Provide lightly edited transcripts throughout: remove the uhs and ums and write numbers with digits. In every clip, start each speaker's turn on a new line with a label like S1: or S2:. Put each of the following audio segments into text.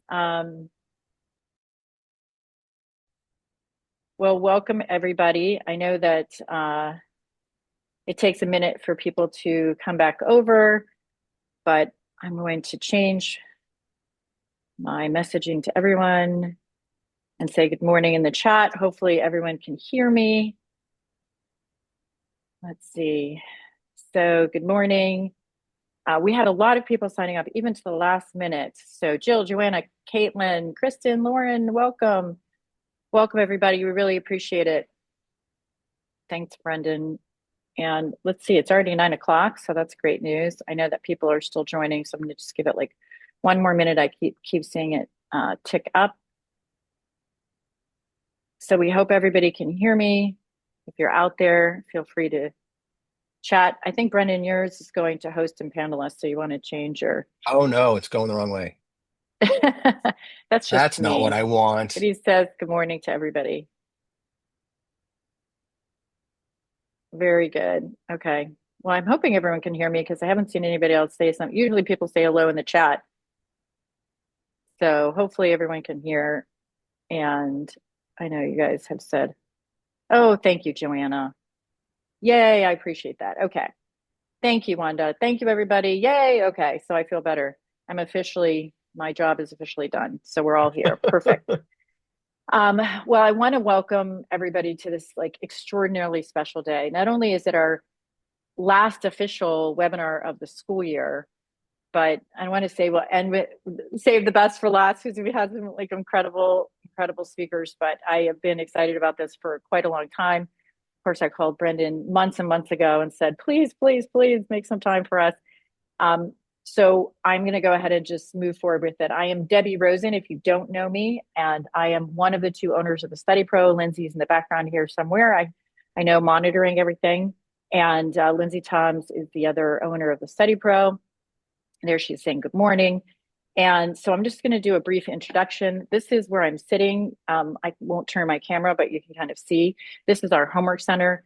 S1: Um, well, welcome everybody. I know that it takes a minute for people to come back over, but I'm going to change my messaging to everyone and say good morning in the chat. Hopefully everyone can hear me. Let's see. So good morning. We had a lot of people signing up even to the last minute. So Jill, Joanna, Caitlin, Kristen, Lauren, welcome. Welcome everybody. We really appreciate it. Thanks, Brendan. And let's see, it's already 9 o'clock, so that's great news. I know that people are still joining, so I'm going to just give it like one more minute. I keep seeing it tick up. So we hope everybody can hear me. If you're out there, feel free to chat. I think Brendan, yours is going to host and panelist, so you want to change your.
S2: Oh no, it's going the wrong way.
S1: That's just
S2: That's not what
S1: me.
S2: I
S1: But
S2: want.
S1: he says good morning to everybody. Very good. Okay. Well, I'm hoping everyone can hear me because I haven't seen anybody else say something. Usually people say hello in the chat. So hopefully everyone can hear. And I know you guys have said, oh, thank you, Joanna. Yay, I appreciate that. Okay. Thank you, Wanda. Thank you, everybody. Yay. Okay. So I feel better. My job is officially done. So we're all here. Perfect. Well, I want to welcome everybody to this like extraordinarily special day. Not only is it our last official webinar of the school year, but I want to say, well, and save the best for last because we had some like incredible speakers. But I have been excited about this for quite a long time. Of course, I called Brendan months and months ago and said, please, please, please make some time for us. Um, so I'm going to go ahead and just move forward with it. I am Debbie Rosen, if you don't know me, and I am one of the two owners of the StudyPro. Lindsay's in the background here somewhere. I know monitoring everything. And Lindsay Toms is the other owner of the StudyPro. There she's saying good morning. And so I'm just going to do a brief introduction. This is where I'm sitting. I won't turn my camera, but you can kind of see. This is our homework center.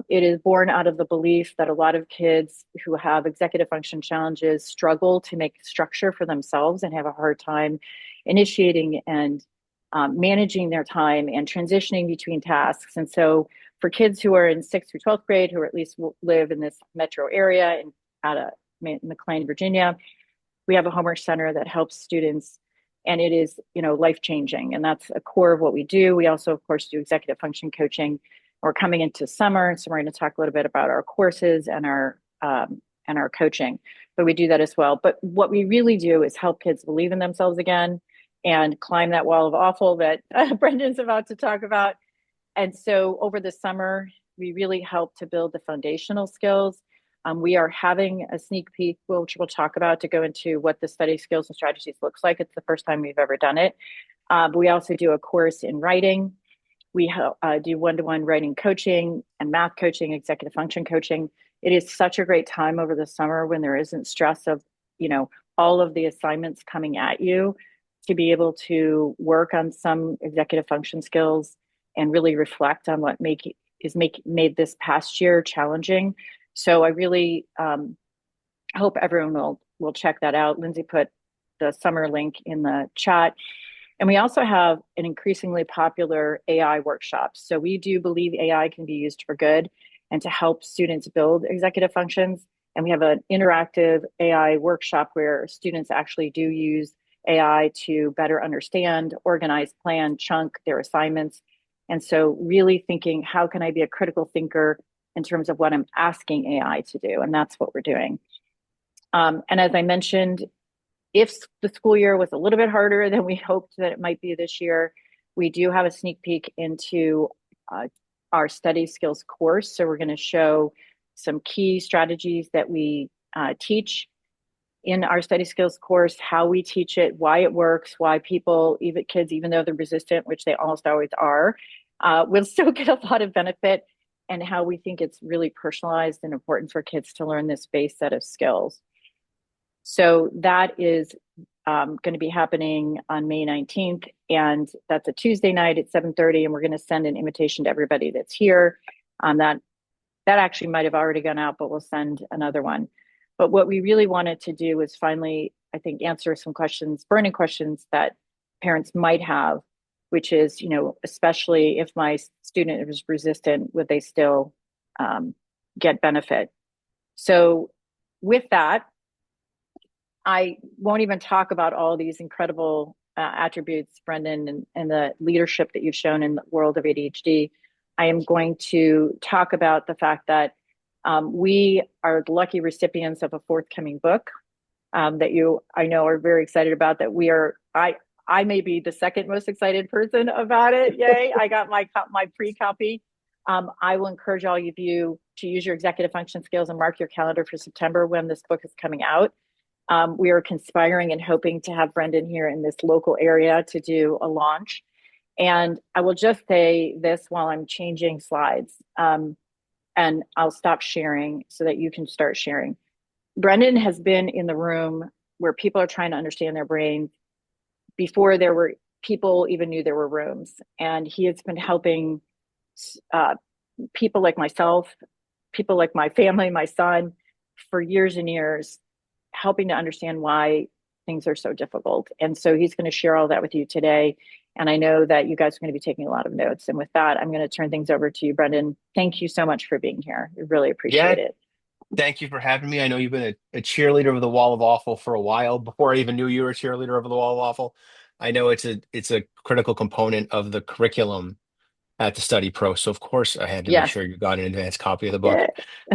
S1: It is born out of the belief that a lot of kids who have executive function challenges struggle to make structure for themselves and have a hard time initiating and managing their time and transitioning between tasks. And so for kids who are in 6th through 12th grade, who at least live in this metro area and out of McLean, Virginia, we have a homework center that helps students, and it is, life changing. And that's a core of what we do. We also, of course, do executive function coaching. We're coming into summer, so we're going to talk a little bit about our courses and our coaching. But we do that as well. But what we really do is help kids believe in themselves again and climb that wall of awful that Brendan's about to talk about. And so over the summer, we really help to build the foundational skills. We are having a sneak peek, which we'll talk about, to go into what the study skills and strategies looks like. It's the first time we've ever done it. But we also do a course in writing. We do one-to-one writing coaching and math coaching, executive function coaching. It is such a great time over the summer when there isn't stress of, all of the assignments coming at you, to be able to work on some executive function skills and really reflect on what made this past year challenging. So I really hope everyone will check that out. Lindsay put the summer link in the chat. And we also have an increasingly popular AI workshops. So we do believe AI can be used for good and to help students build executive functions. And we have an interactive AI workshop where students actually do use AI to better understand, organize, plan, chunk their assignments. And so really thinking, how can I be a critical thinker in terms of what I'm asking AI to do? And that's what we're doing. And as I mentioned, if the school year was a little bit harder than we hoped that it might be this year, we do have a sneak peek into our study skills course. So we're going to show some key strategies that we teach in our study skills course, how we teach it, why it works, why people, even kids, even though they're resistant, which they almost always are, will still get a lot of benefit, and how we think it's really personalized and important for kids to learn this base set of skills. So that is going to be happening on May 19th, and that's a Tuesday night at 7:30, and we're going to send an invitation to everybody that's here. That actually might have already gone out, but we'll send another one. But what we really wanted to do was finally I think, answer some questions, burning questions that parents might have, which is, especially if my student is resistant, would they still get benefit? So, with that, I won't even talk about all these incredible attributes, Brendan, and the leadership that you've shown in the world of ADHD. I am going to talk about the fact that we are the lucky recipients of a forthcoming book that you, I know, are very excited about. That we are, I may be the second most excited person about it. Yay! I got my pre copy. I will encourage all of you to use your executive function skills and mark your calendar for September when this book is coming out. We are conspiring and hoping to have Brendan here in this local area to do a launch. And I will just say this while I'm changing slides, and I'll stop sharing so that you can start sharing. Brendan has been in the room where people are trying to understand their brain before there were people even knew there were rooms. And he has been helping uh, people like myself, people like my family, my son, for years and years, helping to understand why things are so difficult. And so he's going to share all that with you today. And I know that you guys are going to be taking a lot of notes. And with that, I'm going to turn things over to you, Brendan. Thank you so much for being here. I really
S2: Yeah,
S1: appreciate it.
S2: thank you for having me. I know you've been a cheerleader of the Wall of Awful for a while before I even knew you were a cheerleader of the Wall of Awful. I know it's a critical component of the curriculum at the Study Pro. So of course I had to make
S1: Yes.
S2: sure you got an advanced copy of the book.
S1: Yeah.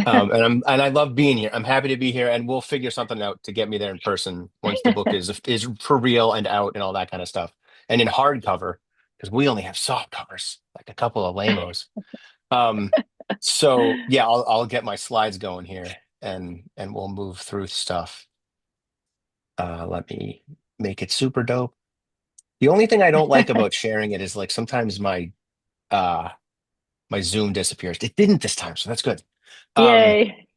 S2: And I love being here. I'm happy to be here, and we'll figure something out to get me there in person once the book is for real and out and all that kind of stuff. And in hardcover, because we only have soft covers, like a couple of lamos. Um, so yeah, I'll get my slides going here and we'll move through stuff. Let me make it super dope. The only thing I don't like about sharing it is like sometimes uh my Zoom disappears. It didn't this time, so that's good. Um,
S1: Yay.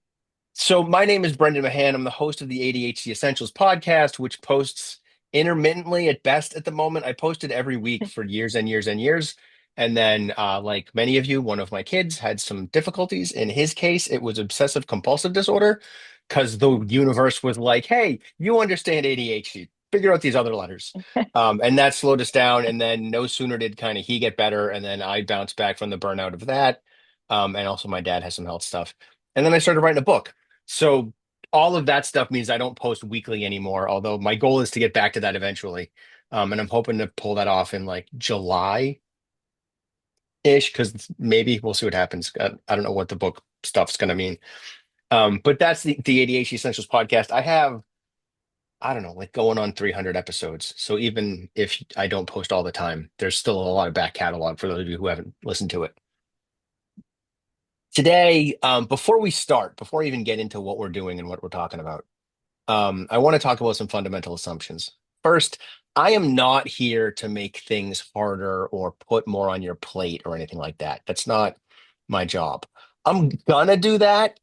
S2: So my name is Brendan Mahan. I'm the host of the ADHD Essentials podcast, which posts intermittently at best at the moment. I posted every week for years and years and years. And then, like many of you, one of my kids had some difficulties. In his case, it was obsessive compulsive disorder because the universe was like, hey, you understand ADHD. Figure out these other letters. And that slowed us down. And then no sooner did kind of he get better. And then I bounced back from the burnout of that. And also my dad has some health stuff. And then I started writing a book. So all of that stuff means I don't post weekly anymore, although my goal is to get back to that eventually. And I'm hoping to pull that off in like July-ish, because maybe we'll see what happens. I don't know what the book stuff's going to mean. But that's the ADHD Essentials podcast. I don't know, like going on 300 episodes. So even if I don't post all the time, there's still a lot of back catalog for those of you who haven't listened to it. Today, before we start, before we even get into what we're doing and what we're talking about, I want to talk about some fundamental assumptions. First, I am not here to make things harder or put more on your plate or anything like that. That's not my job. I'm gonna do that.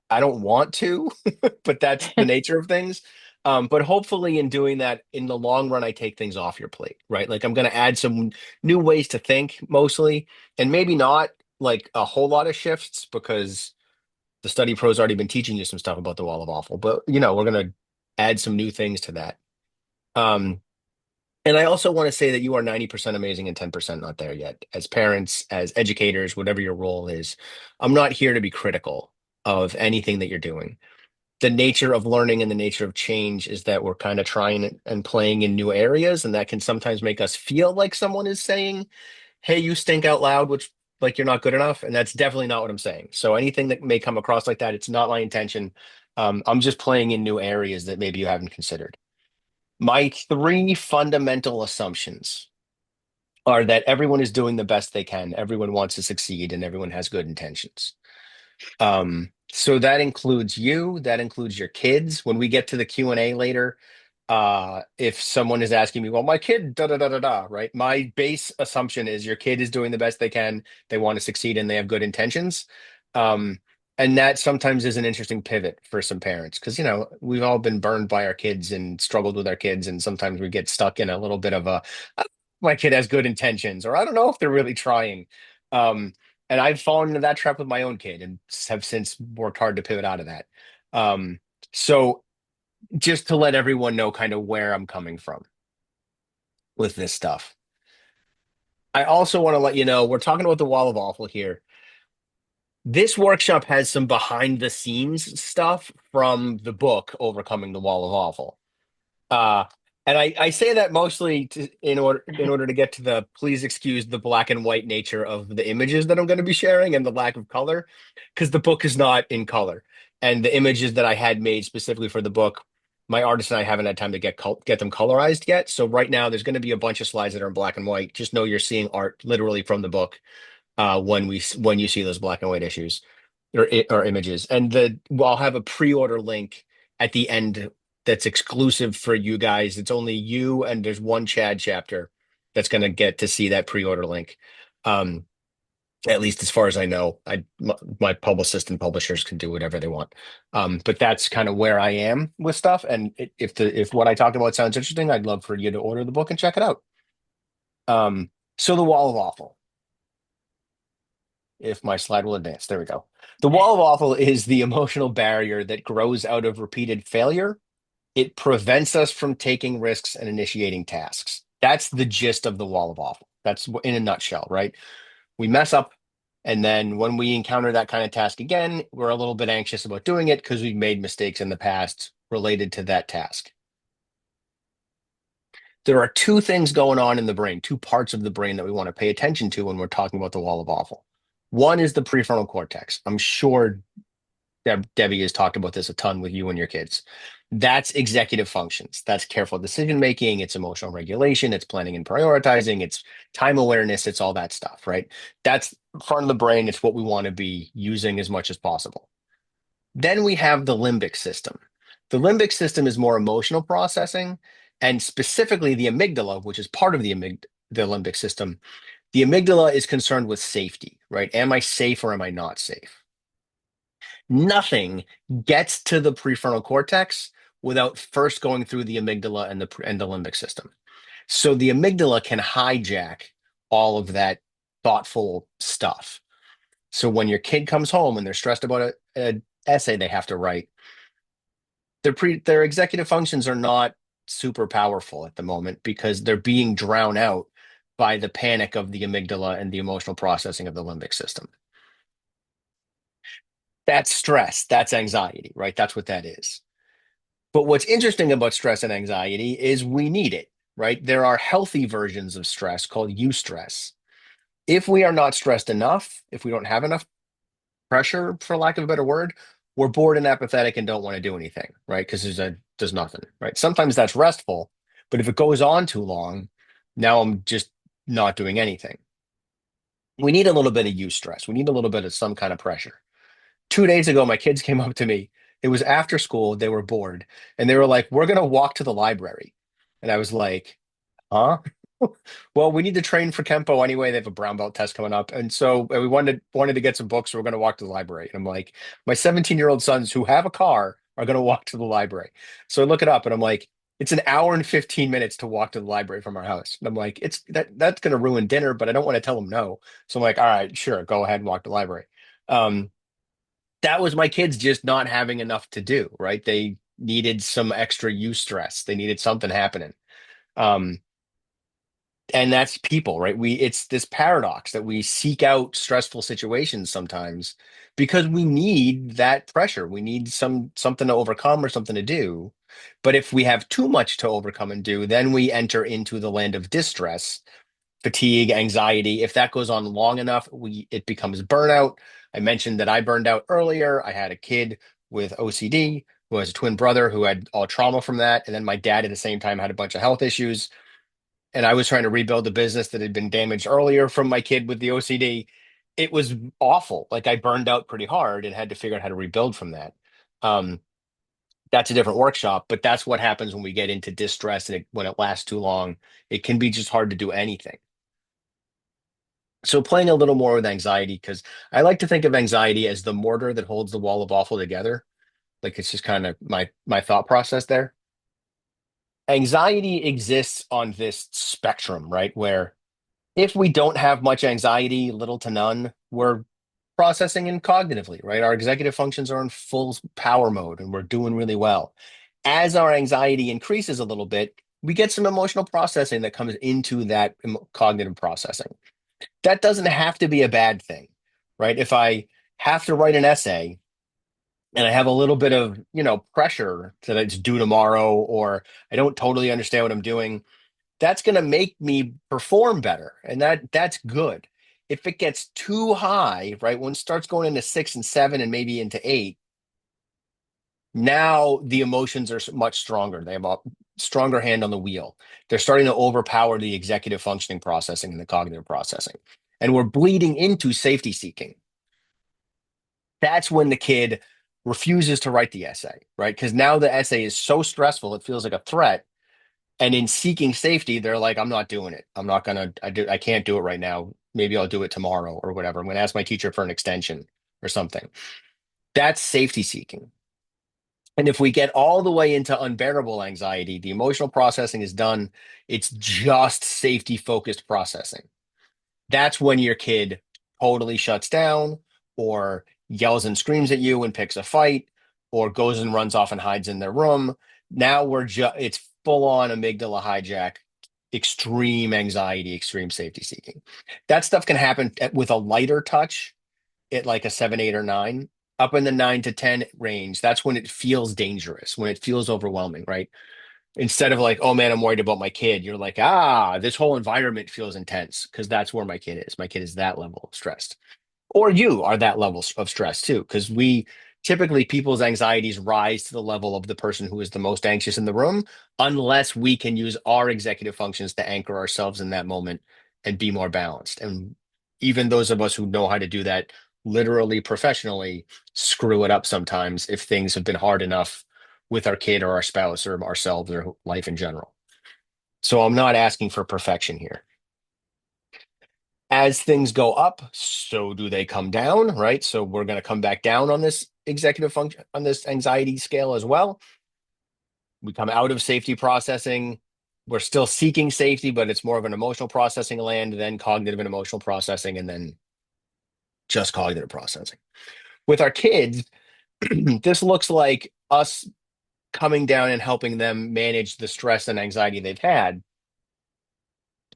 S2: I don't want to, but that's the nature of things. But hopefully, in doing that, in the long run, I take things off your plate, right? Like I'm going to add some new ways to think, mostly, and maybe not like a whole lot of shifts because the study pro's already been teaching you some stuff about the wall of awful, but we're going to add some new things to that. Um, and I also want to say that you are 90% amazing and 10% not there yet. As parents, as educators, whatever your role is, I'm not here to be critical of anything that you're doing. The nature of learning and the nature of change is that we're kind of trying and playing in new areas, and that can sometimes make us feel like someone is saying, hey, you stink out loud, which like you're not good enough. And that's definitely not what I'm saying. So anything that may come across like that, it's not my intention. I'm just playing in new areas that maybe you haven't considered. My three fundamental assumptions are that everyone is doing the best they can, everyone wants to succeed, and everyone has good intentions. So that includes you, that includes your kids. When we get to the Q&A later, if someone is asking me, well, my kid, da da da da da, right? My base assumption is your kid is doing the best they can, they want to succeed, and they have good intentions. Um, and that sometimes is an interesting pivot for some parents because, we've all been burned by our kids and struggled with our kids. And sometimes we get stuck in a little bit of my kid has good intentions, or I don't know if they're really trying. Um, and I've fallen into that trap with my own kid and have since worked hard to pivot out of that. Um, so just to let everyone know kind of where I'm coming from with this stuff. I also want to let you know we're talking about the wall of awful here. This workshop has some behind the scenes stuff from the book Overcoming the Wall of Awful. Uh, and I say that mostly in order to get to the please excuse the black and white nature of the images that I'm going to be sharing and the lack of color, because the book is not in color. And the images that I had made specifically for the book, my artist and I haven't had time to get them colorized yet. So right now there's going to be a bunch of slides that are in black and white. Just know you're seeing art literally from the book when you see those black and white issues or images. And I'll have a pre-order link at the end that's exclusive for you guys. It's only you and there's one Chad chapter that's going to get to see that pre-order link. Um, at least as far as I know, my publicist and publishers can do whatever they want. But that's kind of where I am with stuff. And if what I talked about sounds interesting, I'd love for you to order the book and check it out. So the Wall of Awful. If my slide will advance. There we go. The wall of awful is the emotional barrier that grows out of repeated failure. It prevents us from taking risks and initiating tasks. That's the gist of the wall of awful. That's in a nutshell, right? We mess up, and then when we encounter that kind of task again, we're a little bit anxious about doing it because we've made mistakes in the past related to that task. There are two things going on in the brain, two parts of the brain that we want to pay attention to when we're talking about the wall of awful. One is the prefrontal cortex. I'm sure Debbie has talked about this a ton with you and your kids. That's executive functions. That's careful decision making. It's emotional regulation. It's planning and prioritizing. It's time awareness. It's all that stuff, right? That's front of the brain. It's what we want to be using as much as possible. Then we have the limbic system. The limbic system is more emotional processing, and specifically the amygdala, which is part of the limbic system. The amygdala is concerned with safety, right? Am I safe or am I not safe? Nothing gets to the prefrontal cortex without first going through the amygdala and the limbic system. So the amygdala can hijack all of that thoughtful stuff. So when your kid comes home and they're stressed about a essay they have to write, their executive functions are not super powerful at the moment because they're being drowned out by the panic of the amygdala and the emotional processing of the limbic system. That's stress, that's anxiety, right? That's what that is. But what's interesting about stress and anxiety is we need it, right? There are healthy versions of stress called eustress. If we are not stressed enough, if we don't have enough pressure, for lack of a better word, we're bored and apathetic and don't want to do anything, right? Because there's nothing, right? Sometimes that's restful, but if it goes on too long, now I'm just not doing anything. We need a little bit of eustress. We need a little bit of some kind of pressure. 2 days ago, my kids came up to me. It was after school. They were bored and they were like, "We're going to walk to the library." And I was like, "Huh?" Well, we need to train for Kempo anyway. They have a brown belt test coming up. And so we wanted to get some books. So we're going to walk to the library. And I'm like, my 17-year-old sons who have a car are going to walk to the library. So I look it up and I'm like, it's an hour and 15 minutes to walk to the library from our house. And I'm like, that's going to ruin dinner, but I don't want to tell them no. So I'm like, all right, sure, go ahead and walk to the library. Um, that was my kids just not having enough to do, right? They needed some extra use stress. They needed something happening. Um, and that's people, right? It's this paradox that we seek out stressful situations sometimes because we need that pressure. We need something to overcome or something to do. But if we have too much to overcome and do, then we enter into the land of distress, fatigue, anxiety. If that goes on long enough, it becomes burnout. I mentioned that I burned out earlier. I had a kid with OCD who has a twin brother who had all trauma from that, and then my dad at the same time had a bunch of health issues. And I was trying to rebuild a business that had been damaged earlier from my kid with the OCD. It was awful. Like I burned out pretty hard and had to figure out how to rebuild from that. Um, that's a different workshop, but that's what happens when we get into distress and when it lasts too long. It can be just hard to do anything. So playing a little more with anxiety, because I like to think of anxiety as the mortar that holds the wall of awful together. Like it's just kind of my thought process there. Anxiety exists on this spectrum, right? Where if we don't have much anxiety, little to none, we're processing and cognitively, right? Our executive functions are in full power mode and we're doing really well. As our anxiety increases a little bit, we get some emotional processing that comes into that cognitive processing. That doesn't have to be a bad thing, right? If I have to write an essay and I have a little bit of, pressure that it's due tomorrow, or I don't totally understand what I'm doing, that's going to make me perform better. And that's good. If it gets too high, right, when it starts going into 6 and 7 and maybe into 8, now the emotions are much stronger. They have a stronger hand on the wheel. They're starting to overpower the executive functioning processing and the cognitive processing. And we're bleeding into safety seeking. That's when the kid refuses to write the essay, right? Because now the essay is so stressful, it feels like a threat. And in seeking safety, they're like, I'm not doing it. I'm not gonna, I can't do it right now. Maybe I'll do it tomorrow or whatever. I'm gonna ask my teacher for an extension or something. That's safety seeking. And if we get all the way into unbearable anxiety, the emotional processing is done. It's just safety focused processing. That's when your kid totally shuts down or yells and screams at you and picks a fight or goes and runs off and hides in their room. Now it's full on amygdala hijack, extreme anxiety, extreme safety seeking. That stuff can happen with a lighter touch at like a 7, 8, or 9. Up in the 9 to 10 range, that's when it feels dangerous, when it feels overwhelming, right? Instead of like, oh man, I'm worried about my kid, you're like, this whole environment feels intense because that's where my kid is. My kid is that level of stressed. Or you are that level of stress too, because we typically people's anxieties rise to the level of the person who is the most anxious in the room, unless we can use our executive functions to anchor ourselves in that moment and be more balanced. And even those of us who know how to do that literally professionally screw it up sometimes if things have been hard enough with our kid or our spouse or ourselves or life in general. So I'm not asking for perfection here. As things go up, so do they come down, right? So we're going to come back down on this executive function, on this anxiety scale as well. We come out of safety processing. We're still seeking safety, but it's more of an emotional processing land, then cognitive and emotional processing, and then just cognitive processing. With our kids, this looks like us coming down and helping them manage the stress and anxiety they've had.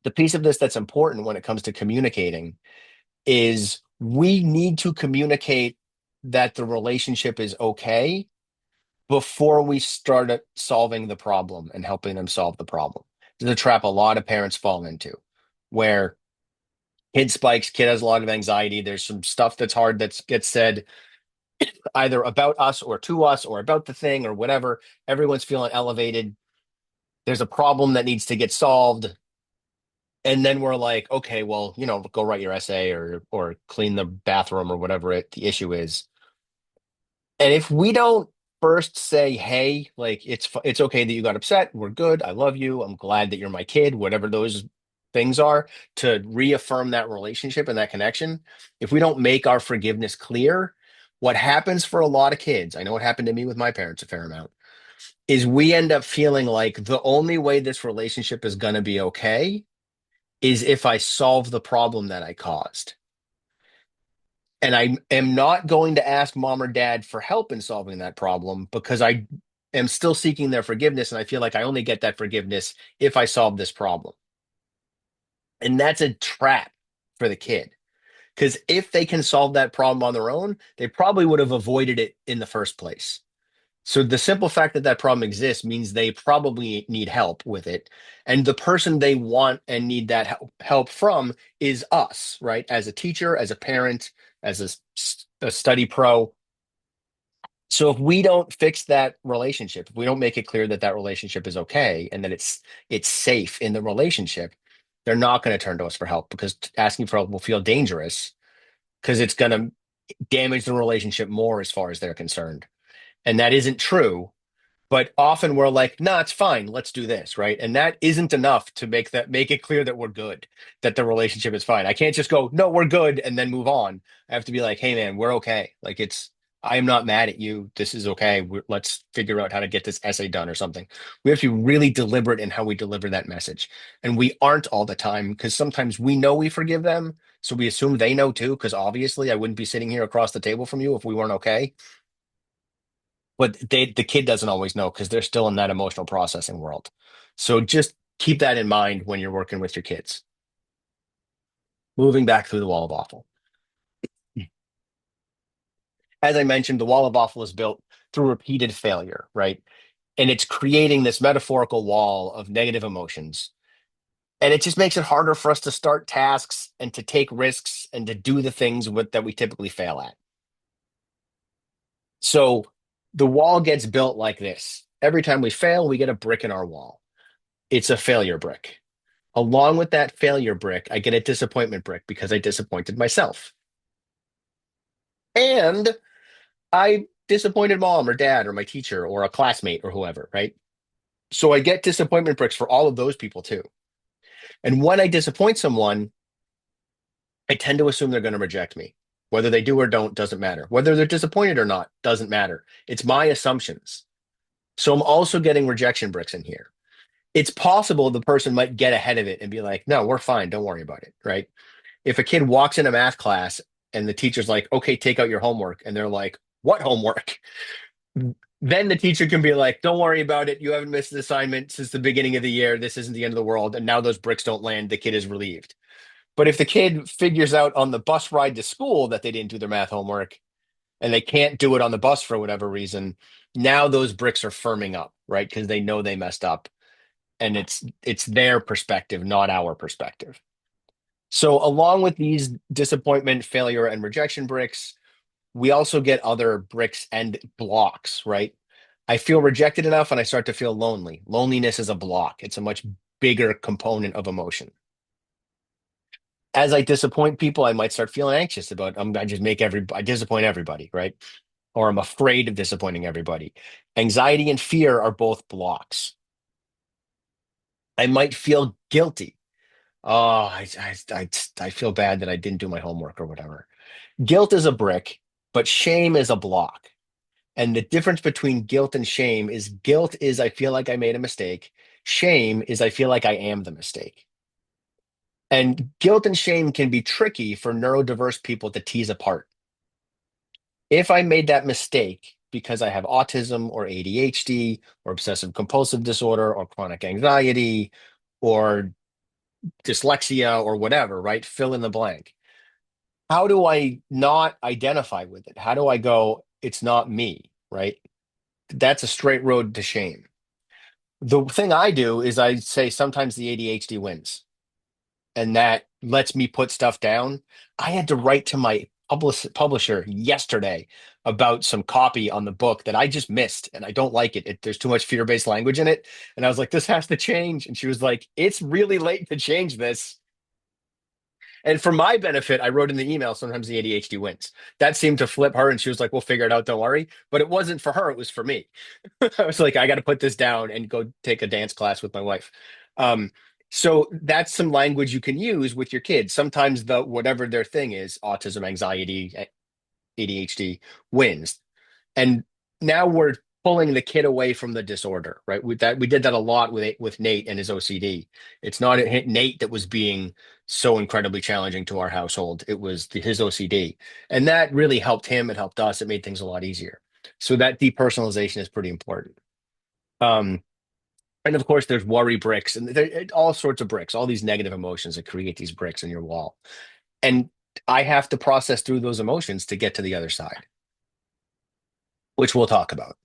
S2: The piece of this that's important when it comes to communicating is we need to communicate that the relationship is okay before we start solving the problem and helping them solve the problem. This is a trap a lot of parents fall into where kid spikes, kid has a lot of anxiety. There's some stuff that's hard that gets said either about us or to us or about the thing or whatever. Everyone's feeling elevated. There's a problem that needs to get solved. And then we're like, okay, well, go write your essay or clean the bathroom or whatever the issue is. And if we don't first say, hey, like it's okay that you got upset. We're good. I love you. I'm glad that you're my kid, whatever those things are, to reaffirm that relationship and that connection. If we don't make our forgiveness clear, what happens for a lot of kids, I know it happened to me with my parents a fair amount, is we end up feeling like the only way this relationship is going to be okay is if I solve the problem that I caused. And I am not going to ask mom or dad for help in solving that problem because I am still seeking their forgiveness. And I feel like I only get that forgiveness if I solve this problem. And that's a trap for the kid. Because if they can solve that problem on their own, they probably would have avoided it in the first place. So the simple fact that that problem exists means they probably need help with it. And the person they want and need that help from is us, right? As a teacher, as a parent, as a study pro. So if we don't fix that relationship, if we don't make it clear that that relationship is okay and that it's safe in the relationship, they're not going to turn to us for help because asking for help will feel dangerous because it's going to damage the relationship more as far as they're concerned. And that isn't true. But often we're like, nah, it's fine. Let's do this, right? And that isn't enough to make it clear that we're good, that the relationship is fine. I can't just go, no, we're good, and then move on. I have to be like, hey, man, we're okay. Like I am not mad at you. This is okay. Let's figure out how to get this essay done or something. We have to be really deliberate in how we deliver that message. And we aren't all the time because sometimes we know we forgive them. So we assume they know too, because obviously I wouldn't be sitting here across the table from you if we weren't okay. but the kid doesn't always know because they're still in that emotional processing world. So just keep that in mind when you're working with your kids. Moving back through the wall of awful. As I mentioned, the wall of awful is built through repeated failure, right? And it's creating this metaphorical wall of negative emotions. And it just makes it harder for us to start tasks and to take risks and to do the things that we typically fail at. So the wall gets built like this. Every time we fail, we get a brick in our wall. It's a failure brick. Along with that failure brick, I get a disappointment brick because I disappointed myself. And I disappointed mom or dad or my teacher or a classmate or whoever, right? So I get disappointment bricks for all of those people too. And when I disappoint someone, I tend to assume they're going to reject me. Whether they do or don't doesn't matter. Whether they're disappointed or not doesn't matter. It's my assumptions. So I'm also getting rejection bricks in here. It's possible the person might get ahead of it and be like, no, we're fine. Don't worry about it. Right. If a kid walks in a math class and the teacher's like, okay, take out your homework. And they're like, what homework? Then the teacher can be like, don't worry about it. You haven't missed an assignment since the beginning of the year. This isn't the end of the world. And now those bricks don't land. The kid is relieved. But if the kid figures out on the bus ride to school that they didn't do their math homework and they can't do it on the bus for whatever reason, now those bricks are firming up, right? Because they know they messed up and it's their perspective, not our perspective. So along with these disappointment, failure, and rejection bricks, we also get other bricks and blocks, right? I feel rejected enough and I start to feel lonely. Loneliness is a block. It's a much bigger component of emotion. As I disappoint people, I might start feeling anxious about I disappoint everybody, right? Or I'm afraid of disappointing everybody. Anxiety and fear are both blocks. I might feel guilty. Oh, I feel bad that I didn't do my homework or whatever. Guilt is a brick, but shame is a block. And the difference between guilt and shame is guilt is I feel like I made a mistake. Shame is I feel like I am the mistake. And guilt and shame can be tricky for neurodiverse people to tease apart. If I made that mistake because I have autism or ADHD or obsessive compulsive disorder or chronic anxiety or dyslexia or whatever, right? Fill in the blank. How do I not identify with it? How do I go, it's not me, right? That's a straight road to shame. The thing I do is I say sometimes the ADHD wins, and that lets me put stuff down. I had to write to my publisher yesterday about some copy on the book that I just missed, and I don't like it. There's too much fear-based language in it, and I was like, "This has to change." And she was like, "It's really late to change this." And for my benefit, I wrote in the email, sometimes the ADHD wins. That seemed to flip her, and she was like, "We'll figure it out. Don't worry." But it wasn't for her; it was for me. I was like, I got to put this down and go take a dance class with my wife. Um, so that's some language you can use with your kids. Sometimes the whatever their thing is, autism, anxiety, ADHD wins. And now we're pulling the kid away from the disorder, right? We did that a lot with Nate and his OCD. It's not Nate that was being so incredibly challenging to our household. It was his OCD, and that really helped him. It helped us. It made things a lot easier. So that depersonalization is pretty important. Um, and of course, there's worry bricks and all sorts of bricks, all these negative emotions that create these bricks in your wall. And I have to process through those emotions to get to the other side, which we'll talk about.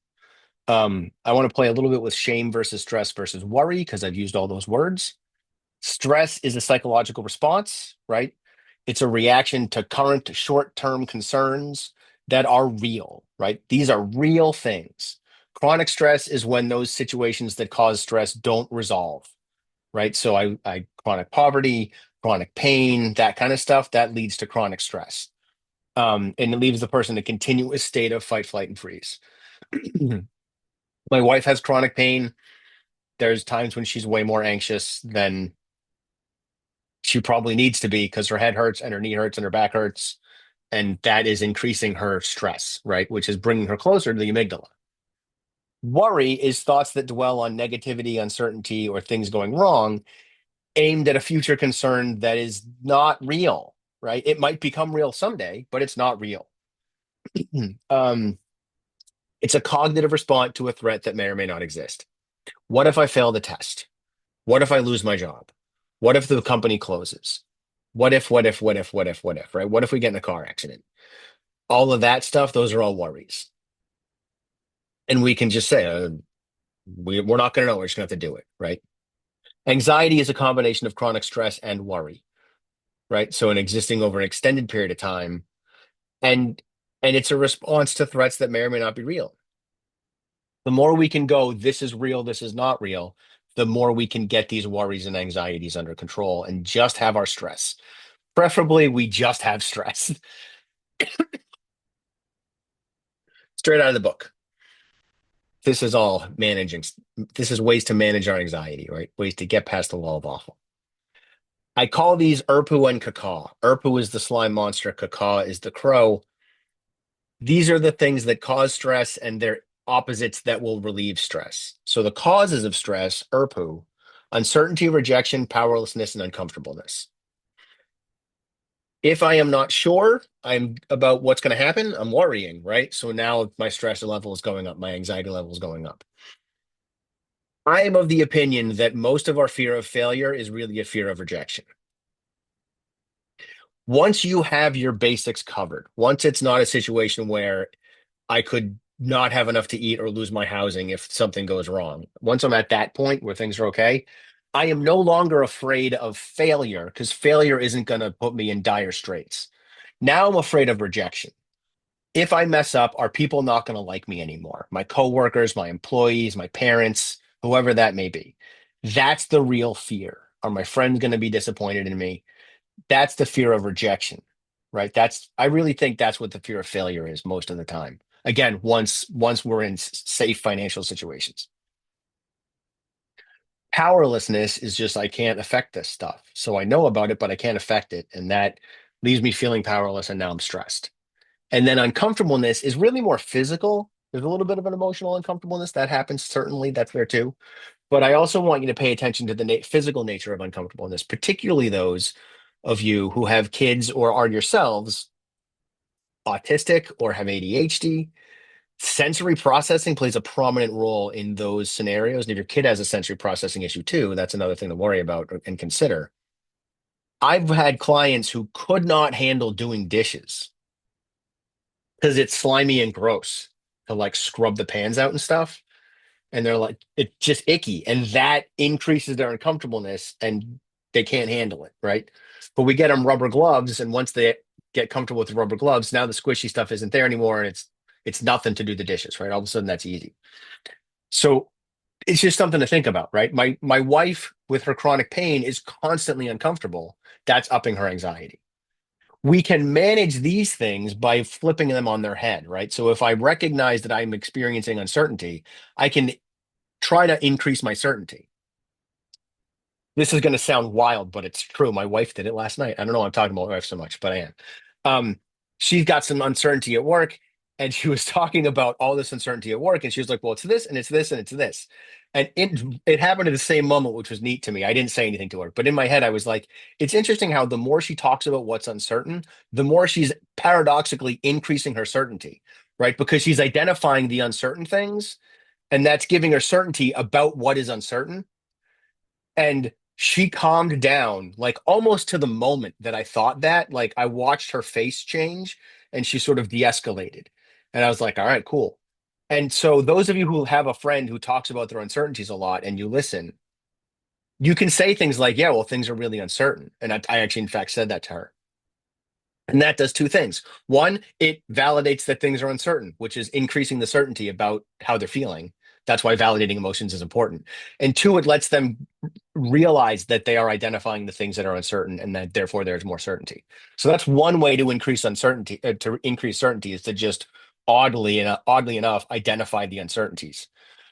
S2: I want to play a little bit with shame versus stress versus worry because I've used all those words. Stress is a psychological response, right? It's a reaction to current short-term concerns that are real, right? These are real things. Chronic stress is when those situations that cause stress don't resolve, right? So I chronic poverty, chronic pain, that kind of stuff, that leads to chronic stress. And it leaves the person in a continuous state of fight, flight, and freeze. My wife has chronic pain. There's times when she's way more anxious than she probably needs to be because her head hurts and her knee hurts and her back hurts. And that is increasing her stress, right? Which is bringing her closer to the amygdala. Worry is thoughts that dwell on negativity, uncertainty, or things going wrong, aimed at a future concern that is not real, right? It might become real someday, but it's not real. um, It's a cognitive response to a threat that may or may not exist. What if I fail the test? What if I lose my job? What if the company closes? What if, right? What if we get in a car accident? All of that stuff, those are all worries. And we can just say, we're not going to know. We're just going to have to do it, right? Anxiety is a combination of chronic stress and worry, right? So, in existing over an extended period of time, and it's a response to threats that may or may not be real. The more we can go, this is real, this is not real, the more we can get these worries and anxieties under control and just have our stress. Preferably, we just have stress. Straight out of the book. This is all managing. This is ways to manage our anxiety, right? Ways to get past the wall of awful. I call these Erpu and Kaka. Erpu is the slime monster. Kaka is the crow. These are the things that cause stress and they're opposites that will relieve stress. So the causes of stress, Erpu, uncertainty, rejection, powerlessness, and uncomfortableness. If I am not sure I'm about what's going to happen, I'm worrying, right? So now my stress level is going up, my anxiety level is going up. I am of the opinion that most of our fear of failure is really a fear of rejection. Once you have your basics covered, once it's not a situation where I could not have enough to eat or lose my housing if something goes wrong, once I'm at that point where things are okay, I am no longer afraid of failure because failure isn't going to put me in dire straits. Now I'm afraid of rejection. If I mess up, are people not going to like me anymore? My coworkers, my employees, my parents, whoever that may be. That's the real fear. Are my friends going to be disappointed in me? That's the fear of rejection, right? I really think that's what the fear of failure is most of the time. Again, once we're in safe financial situations. Powerlessness is just I can't affect this stuff. So I know about it, but I can't affect it. And that leaves me feeling powerless and now I'm stressed. And then uncomfortableness is really more physical. There's a little bit of an emotional uncomfortableness that happens. Certainly, that's there too. But I also want you to pay attention to the physical nature of uncomfortableness, particularly those of you who have kids or are yourselves autistic or have ADHD. Sensory processing plays a prominent role in those scenarios. And if your kid has a sensory processing issue too, that's another thing to worry about and consider. I've had clients who could not handle doing dishes because it's slimy and gross to like scrub the pans out and stuff. And they're like, it's just icky. And that increases their uncomfortableness and they can't handle it, right? But we get them rubber gloves, and once they get comfortable with the rubber gloves, now the squishy stuff isn't there anymore, and it's nothing to do the dishes, right? All of a sudden that's easy. So it's just something to think about, right? My wife with her chronic pain is constantly uncomfortable. That's upping her anxiety. We can manage these things by flipping them on their head, right? So if I recognize that I'm experiencing uncertainty, I can try to increase my certainty. This is going to sound wild, but it's true. My wife did it last night. I don't know why I'm talking about my wife so much, but I am. She's got some uncertainty at work, and she was talking about all this uncertainty at work, and she was like, "Well, it's this, and it's this, and it's this," and it happened at the same moment, which was neat to me. I didn't say anything to her, but in my head, I was like, "It's interesting how the more she talks about what's uncertain, the more she's paradoxically increasing her certainty, right? Because she's identifying the uncertain things, and that's giving her certainty about what is uncertain." And she calmed down, like almost to the moment that I thought that. Like I watched her face change and she sort of de escalated. And I was like, all right, cool. And so, those of you who have a friend who talks about their uncertainties a lot and you listen, you can say things like, yeah, well, things are really uncertain. And I actually, in fact, said that to her. And that does two things. One, it validates that things are uncertain, which is increasing the certainty about how they're feeling. That's why validating emotions is important. And two, it lets them realize that they are identifying the things that are uncertain and that therefore there's more certainty. So that's one way to increase uncertainty, to increase certainty is to just oddly enough, identify the uncertainties.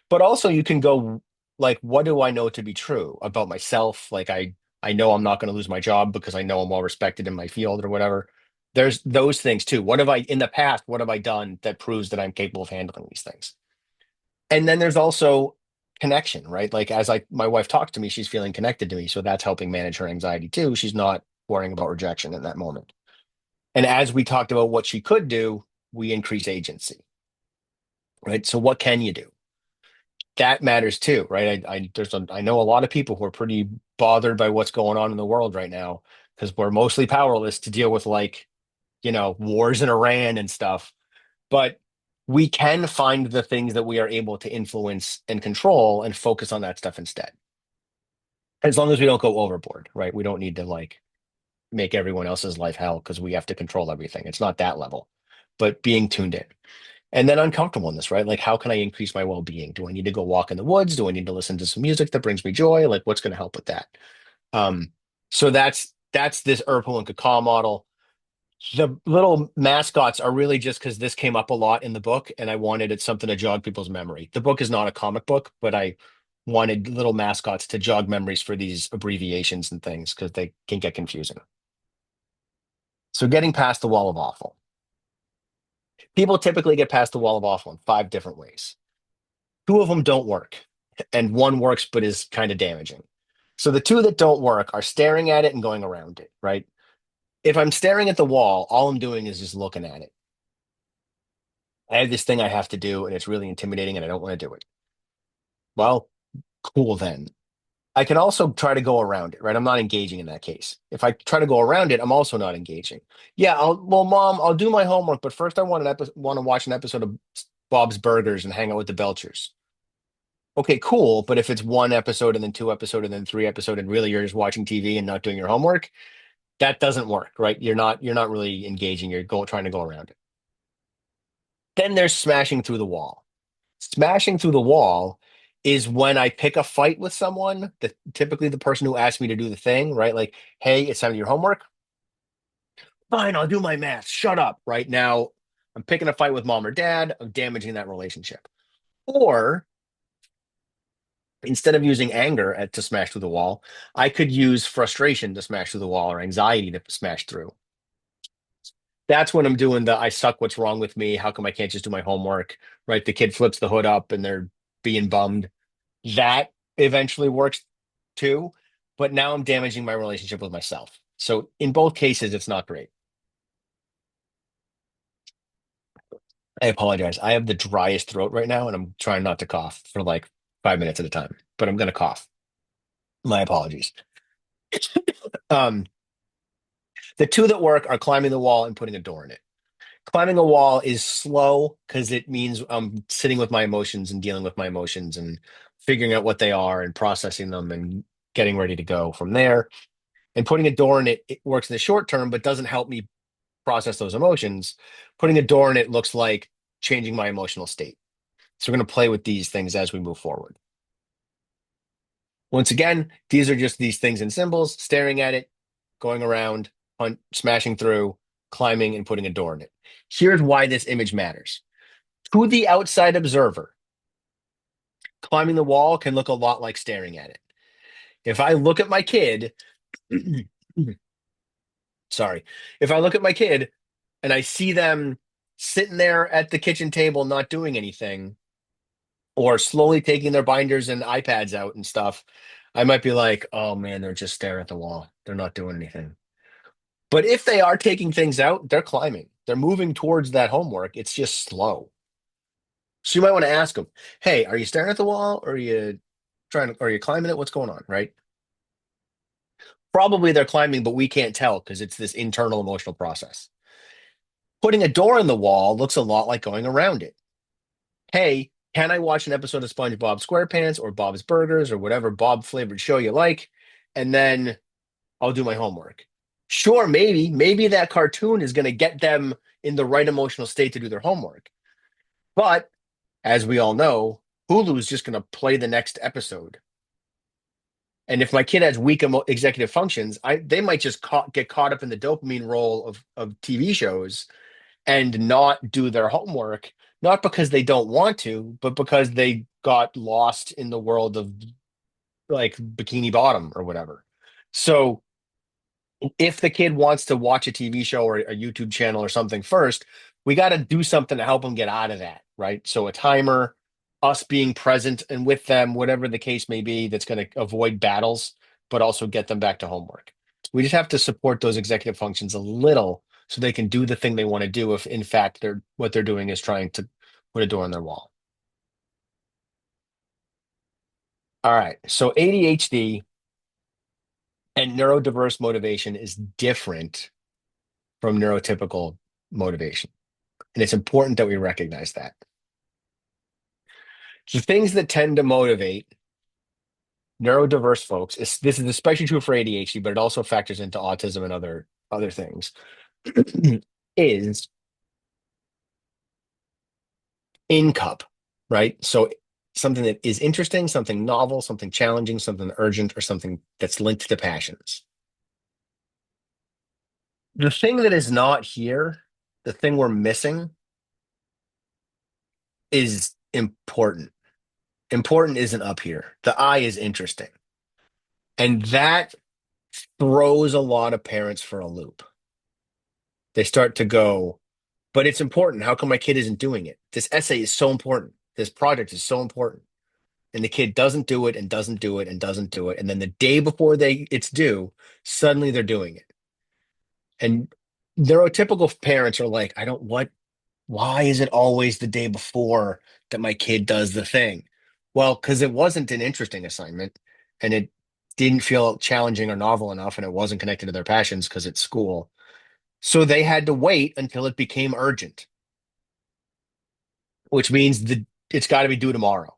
S2: But also you can go like, what do I know to be true about myself? Like I know I'm not going to lose my job because I know I'm well respected in my field or whatever. There's those things too. What have I in the past? What have I done that proves that I'm capable of handling these things? And then there's also connection, right? Like as my wife talks to me, she's feeling connected to me. So that's helping manage her anxiety too. She's not worrying about rejection in that moment. And as we talked about what she could do, we increase agency. right? So what can you do? That matters too, right? I know a lot of people who are pretty bothered by what's going on in the world right now because we're mostly powerless to deal with like, wars in Iran and stuff. But we can find the things that we are able to influence and control and focus on that stuff instead. As long as we don't go overboard, right? We don't need to like make everyone else's life hell because we have to control everything. It's not that level, but being tuned in. And then uncomfortableness, right? Like, how can I increase my well-being? Do I need to go walk in the woods? Do I need to listen to some music that brings me joy? Like, what's going to help with that? Um, so that's this Urkel and Kakar model. The little mascots are really just because this came up a lot in the book, and I wanted it something to jog people's memory. The book is not a comic book, but I wanted little mascots to jog memories for these abbreviations and things because they can get confusing. So getting past the wall of awful. People typically get past the wall of awful in five different ways. Two of them don't work, and one works but is kind of damaging. So the two that don't work are staring at it and going around it, right? If I'm staring at the wall, all I'm doing is just looking at it. I have this thing I have to do, and it's really intimidating, and I don't want to do it. Well, cool then. I can also try to go around it, right? I'm not engaging in that case. If I try to go around it, I'm also not engaging. Yeah, well, Mom, I'll do my homework, but first I want to watch an episode of Bob's Burgers and hang out with the Belchers. Okay, cool. But if it's one episode and then two episode and then three episode and really you're just watching TV and not doing your homework, that doesn't work, right? You're not really engaging. Trying to go around it. Then there's smashing through the wall. Smashing through the wall is when I pick a fight with someone, typically the person who asked me to do the thing, right? Like, hey, it's time to do your homework. Fine, I'll do my math. Shut up. Right now, I'm picking a fight with mom or dad. I'm damaging that relationship. Or instead of using anger to smash through the wall, I could use frustration to smash through the wall or anxiety to smash through. That's when I'm doing the I suck, what's wrong with me? How come I can't just do my homework? Right? The kid flips the hood up and they're being bummed. That eventually works too. But now I'm damaging my relationship with myself. So in both cases, it's not great. I apologize. I have the driest throat right now, and I'm trying not to cough for like 5 minutes at a time, but I'm going to cough. My apologies. Um, the two that work are climbing the wall and putting a door in it. Climbing a wall is slow because it means I'm sitting with my emotions and dealing with my emotions and figuring out what they are and processing them and getting ready to go from there. And putting a door in it, it works in the short term, but doesn't help me process those emotions. Putting a door in it looks like changing my emotional state. So we're going to play with these things as we move forward. Once again, these are just these things and symbols, staring at it, going around, smashing through, climbing, and putting a door in it. Here's why this image matters. To the outside observer, climbing the wall can look a lot like staring at it. If I look at my kid, sorry, if I look at my kid and I see them sitting there at the kitchen table not doing anything, or slowly taking their binders and iPads out and stuff, I might be like, oh man, they're just staring at the wall. They're not doing anything. But if they are taking things out, they're climbing. They're moving towards that homework. It's just slow. So you might want to ask them, hey, are you staring at the wall or are you climbing it? What's going on? Right? Probably they're climbing, but we can't tell because it's this internal emotional process. Putting a door in the wall looks a lot like going around it. Hey, can I watch an episode of SpongeBob SquarePants or Bob's Burgers or whatever Bob flavored show you like? And then I'll do my homework. Sure, maybe that cartoon is going to get them in the right emotional state to do their homework. But as we all know, Hulu is just going to play the next episode. And if my kid has weak executive functions, they might just get caught up in the dopamine role of TV shows and not do their homework, not because they don't want to, but because they got lost in the world of like Bikini Bottom or whatever. So if the kid wants to watch a TV show or a YouTube channel or something first, we got to do something to help them get out of that, right? So a timer, us being present and with them, whatever the case may be, that's going to avoid battles, but also get them back to homework. We just have to support those executive functions a little so they can do the thing they want to do if in fact they're what they're doing is trying to put a door on their wall. All right. So ADHD and neurodiverse motivation is different from neurotypical motivation. And it's important that we recognize that. The things that tend to motivate neurodiverse folks, this is especially true for ADHD, but it also factors into autism and other things, is in cup, right? So something that is interesting, something novel, something challenging, something urgent, or something that's linked to passions. The thing that is not here, the thing we're missing, is important. Important isn't up here. The I is interesting. And that throws a lot of parents for a loop. They start to go, but it's important. How come my kid isn't doing it? This essay is so important. This project is so important. And the kid doesn't do it and doesn't do it and doesn't do it. And then the day before it's due, suddenly they're doing it. And neurotypical parents are like, I don't what why is it always the day before that my kid does the thing? Well, because it wasn't an interesting assignment and it didn't feel challenging or novel enough and it wasn't connected to their passions because it's school. So they had to wait until it became urgent, which means it's got to be due tomorrow.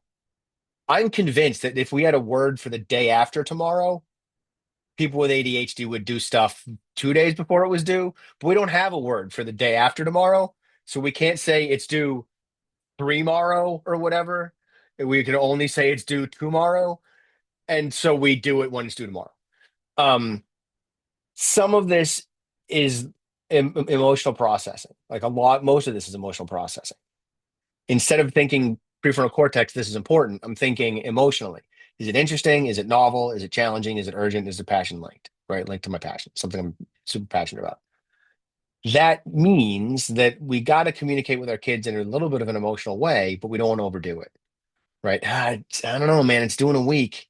S2: I'm convinced that if we had a word for the day after tomorrow, people with ADHD would do stuff 2 days before it was due, but we don't have a word for the day after tomorrow. So we can't say it's due tomorrow or whatever. We can only say it's due tomorrow. And so we do it when it's due tomorrow. Um, some of this is emotional processing. Most of this is emotional processing. Instead of thinking prefrontal cortex, this is important, I'm thinking emotionally. Is it interesting? Is it novel? Is it challenging? Is it urgent? Is it passion linked? Right? Linked to my passion, something I'm super passionate about. That means that we got to communicate with our kids in a little bit of an emotional way, but we don't want to overdo it. Right? I don't know, man. It's doing a week.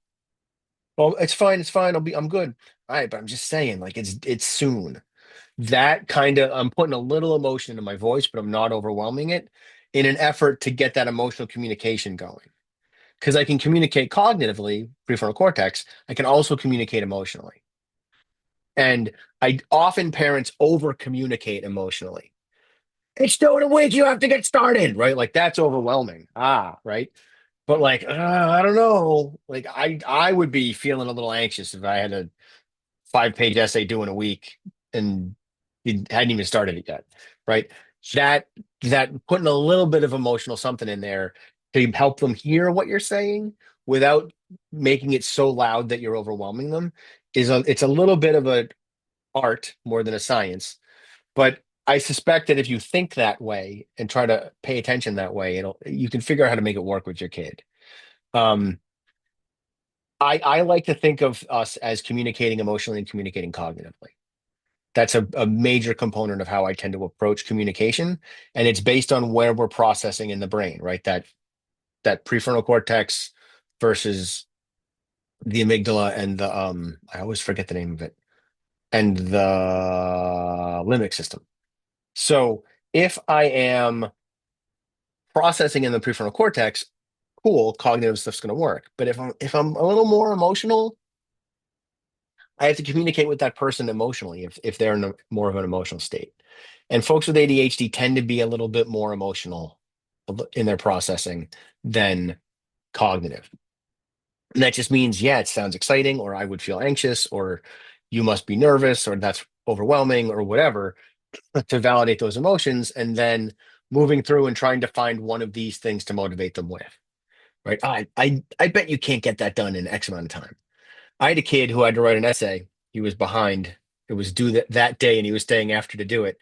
S2: Well, it's fine. It's fine. I'm good. All right, but I'm just saying, like it's soon. That kind of I'm putting a little emotion into my voice, but I'm not overwhelming it in an effort to get that emotional communication going. Because I can communicate cognitively, prefrontal cortex, I can also communicate emotionally. And I often parents over communicate emotionally. It's still in a week, you have to get started, right? Like that's overwhelming. Right. But like, I don't know. Like I would be feeling a little anxious if I had a 5-page essay due in a week and you hadn't even started it yet, right? That that putting a little bit of emotional something in there to help them hear what you're saying without making it so loud that you're overwhelming them it's a little bit of an art more than a science. But I suspect that if you think that way and try to pay attention that way, you can figure out how to make it work with your kid. Um, I like to think of us as communicating emotionally and communicating cognitively. That's a major component of how I tend to approach communication, and it's based on where we're processing in the brain, right? That prefrontal cortex versus the amygdala and the I always forget the name of it, and the limbic system. So if I am processing in the prefrontal cortex, cool, cognitive stuff's going to work. But if I'm a little more emotional, I have to communicate with that person emotionally if they're in more of an emotional state. And folks with ADHD tend to be a little bit more emotional in their processing than cognitive. And that just means, yeah, it sounds exciting, or I would feel anxious, or you must be nervous, or that's overwhelming, or whatever, to validate those emotions, and then moving through and trying to find one of these things to motivate them with. Right. I bet you can't get that done in X amount of time. I had a kid who had to write an essay. He was behind. It was due that day, and he was staying after to do it.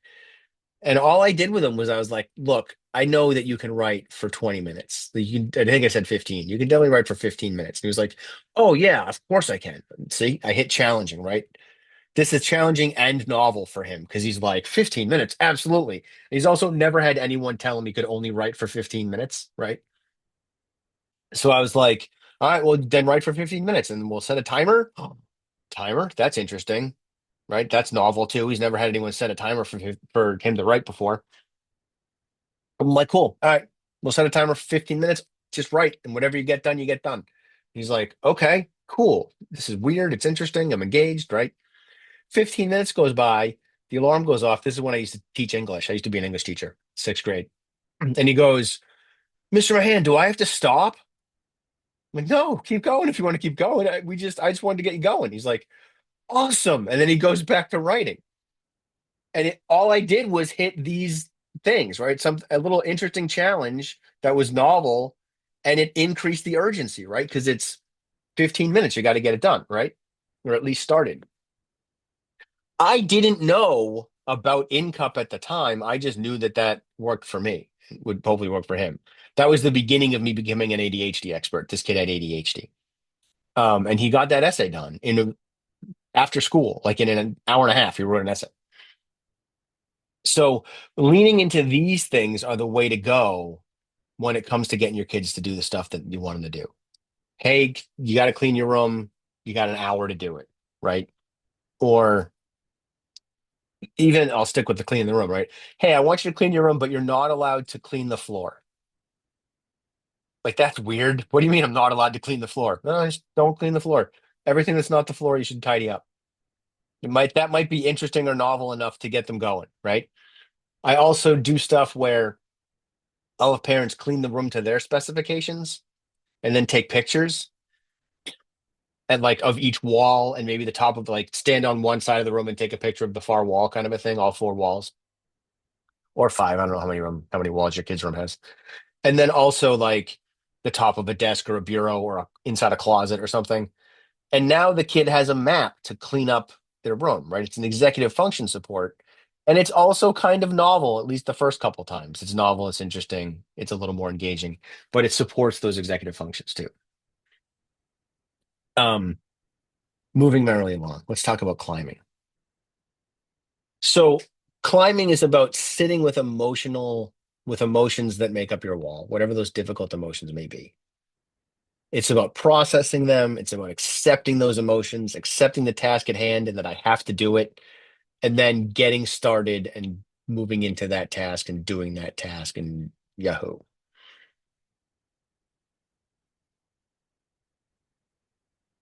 S2: And all I did with him was I was like, "Look, I know that you can write for 20 minutes. I think I said 15. You can definitely write for 15 minutes." And he was like, "Oh yeah, of course I can." See, I hit challenging, right? This is challenging and novel for him because he's like 15 minutes, absolutely. He's also never had anyone tell him he could only write for 15 minutes, right? So I was like, all right, well, then write for 15 minutes and we'll set a timer. Timer? That's interesting, right? That's novel too. He's never had anyone set a timer for him to write before. I'm like, cool. All right. We'll set a timer for 15 minutes. Just write, and whatever you get done, you get done. He's like, okay, cool. This is weird. It's interesting. I'm engaged, right? 15 minutes goes by. The alarm goes off. This is when I used to teach English. I used to be an English teacher, sixth grade. And he goes, Mr. Mahan, do I have to stop? I'm like, no, keep going if you want to keep going. I just wanted to get you going. He's like, awesome. And then he goes back to writing. And all I did was hit these things, right? A little interesting challenge that was novel, and it increased the urgency, right? Because it's 15 minutes, you got to get it done, right? Or at least started. I didn't know about InCup at the time. I just knew that that worked for me. It would hopefully work for him. That was the beginning of me becoming an ADHD expert. This kid had ADHD. And he got that essay done after school, like in an hour and a half, he wrote an essay. So leaning into these things are the way to go when it comes to getting your kids to do the stuff that you want them to do. Hey, you got to clean your room. You got an hour to do it, right? Or even I'll stick with the cleaning the room, right? Hey, I want you to clean your room, but you're not allowed to clean the floor. Like that's weird. What do you mean I'm not allowed to clean the floor? No, just don't clean the floor. Everything that's not the floor, you should tidy up. That might be interesting or novel enough to get them going, right? I also do stuff where I'll have parents clean the room to their specifications and then take pictures and like of each wall and maybe the top of like stand on one side of the room and take a picture of the far wall kind of a thing, all four walls or five. I don't know how many walls your kid's room has. And then also like the top of a desk or a bureau or inside a closet or something. And now the kid has a map to clean up their room, right? It's an executive function support. And it's also kind of novel, at least the first couple times. It's novel, it's interesting, it's a little more engaging, but it supports those executive functions too. Um, Moving merrily along, let's talk about climbing. So climbing is about sitting with emotions that make up your wall, whatever those difficult emotions may be. It's about processing them. It's about accepting those emotions, accepting the task at hand and that I have to do it, and then getting started and moving into that task and doing that task and yahoo.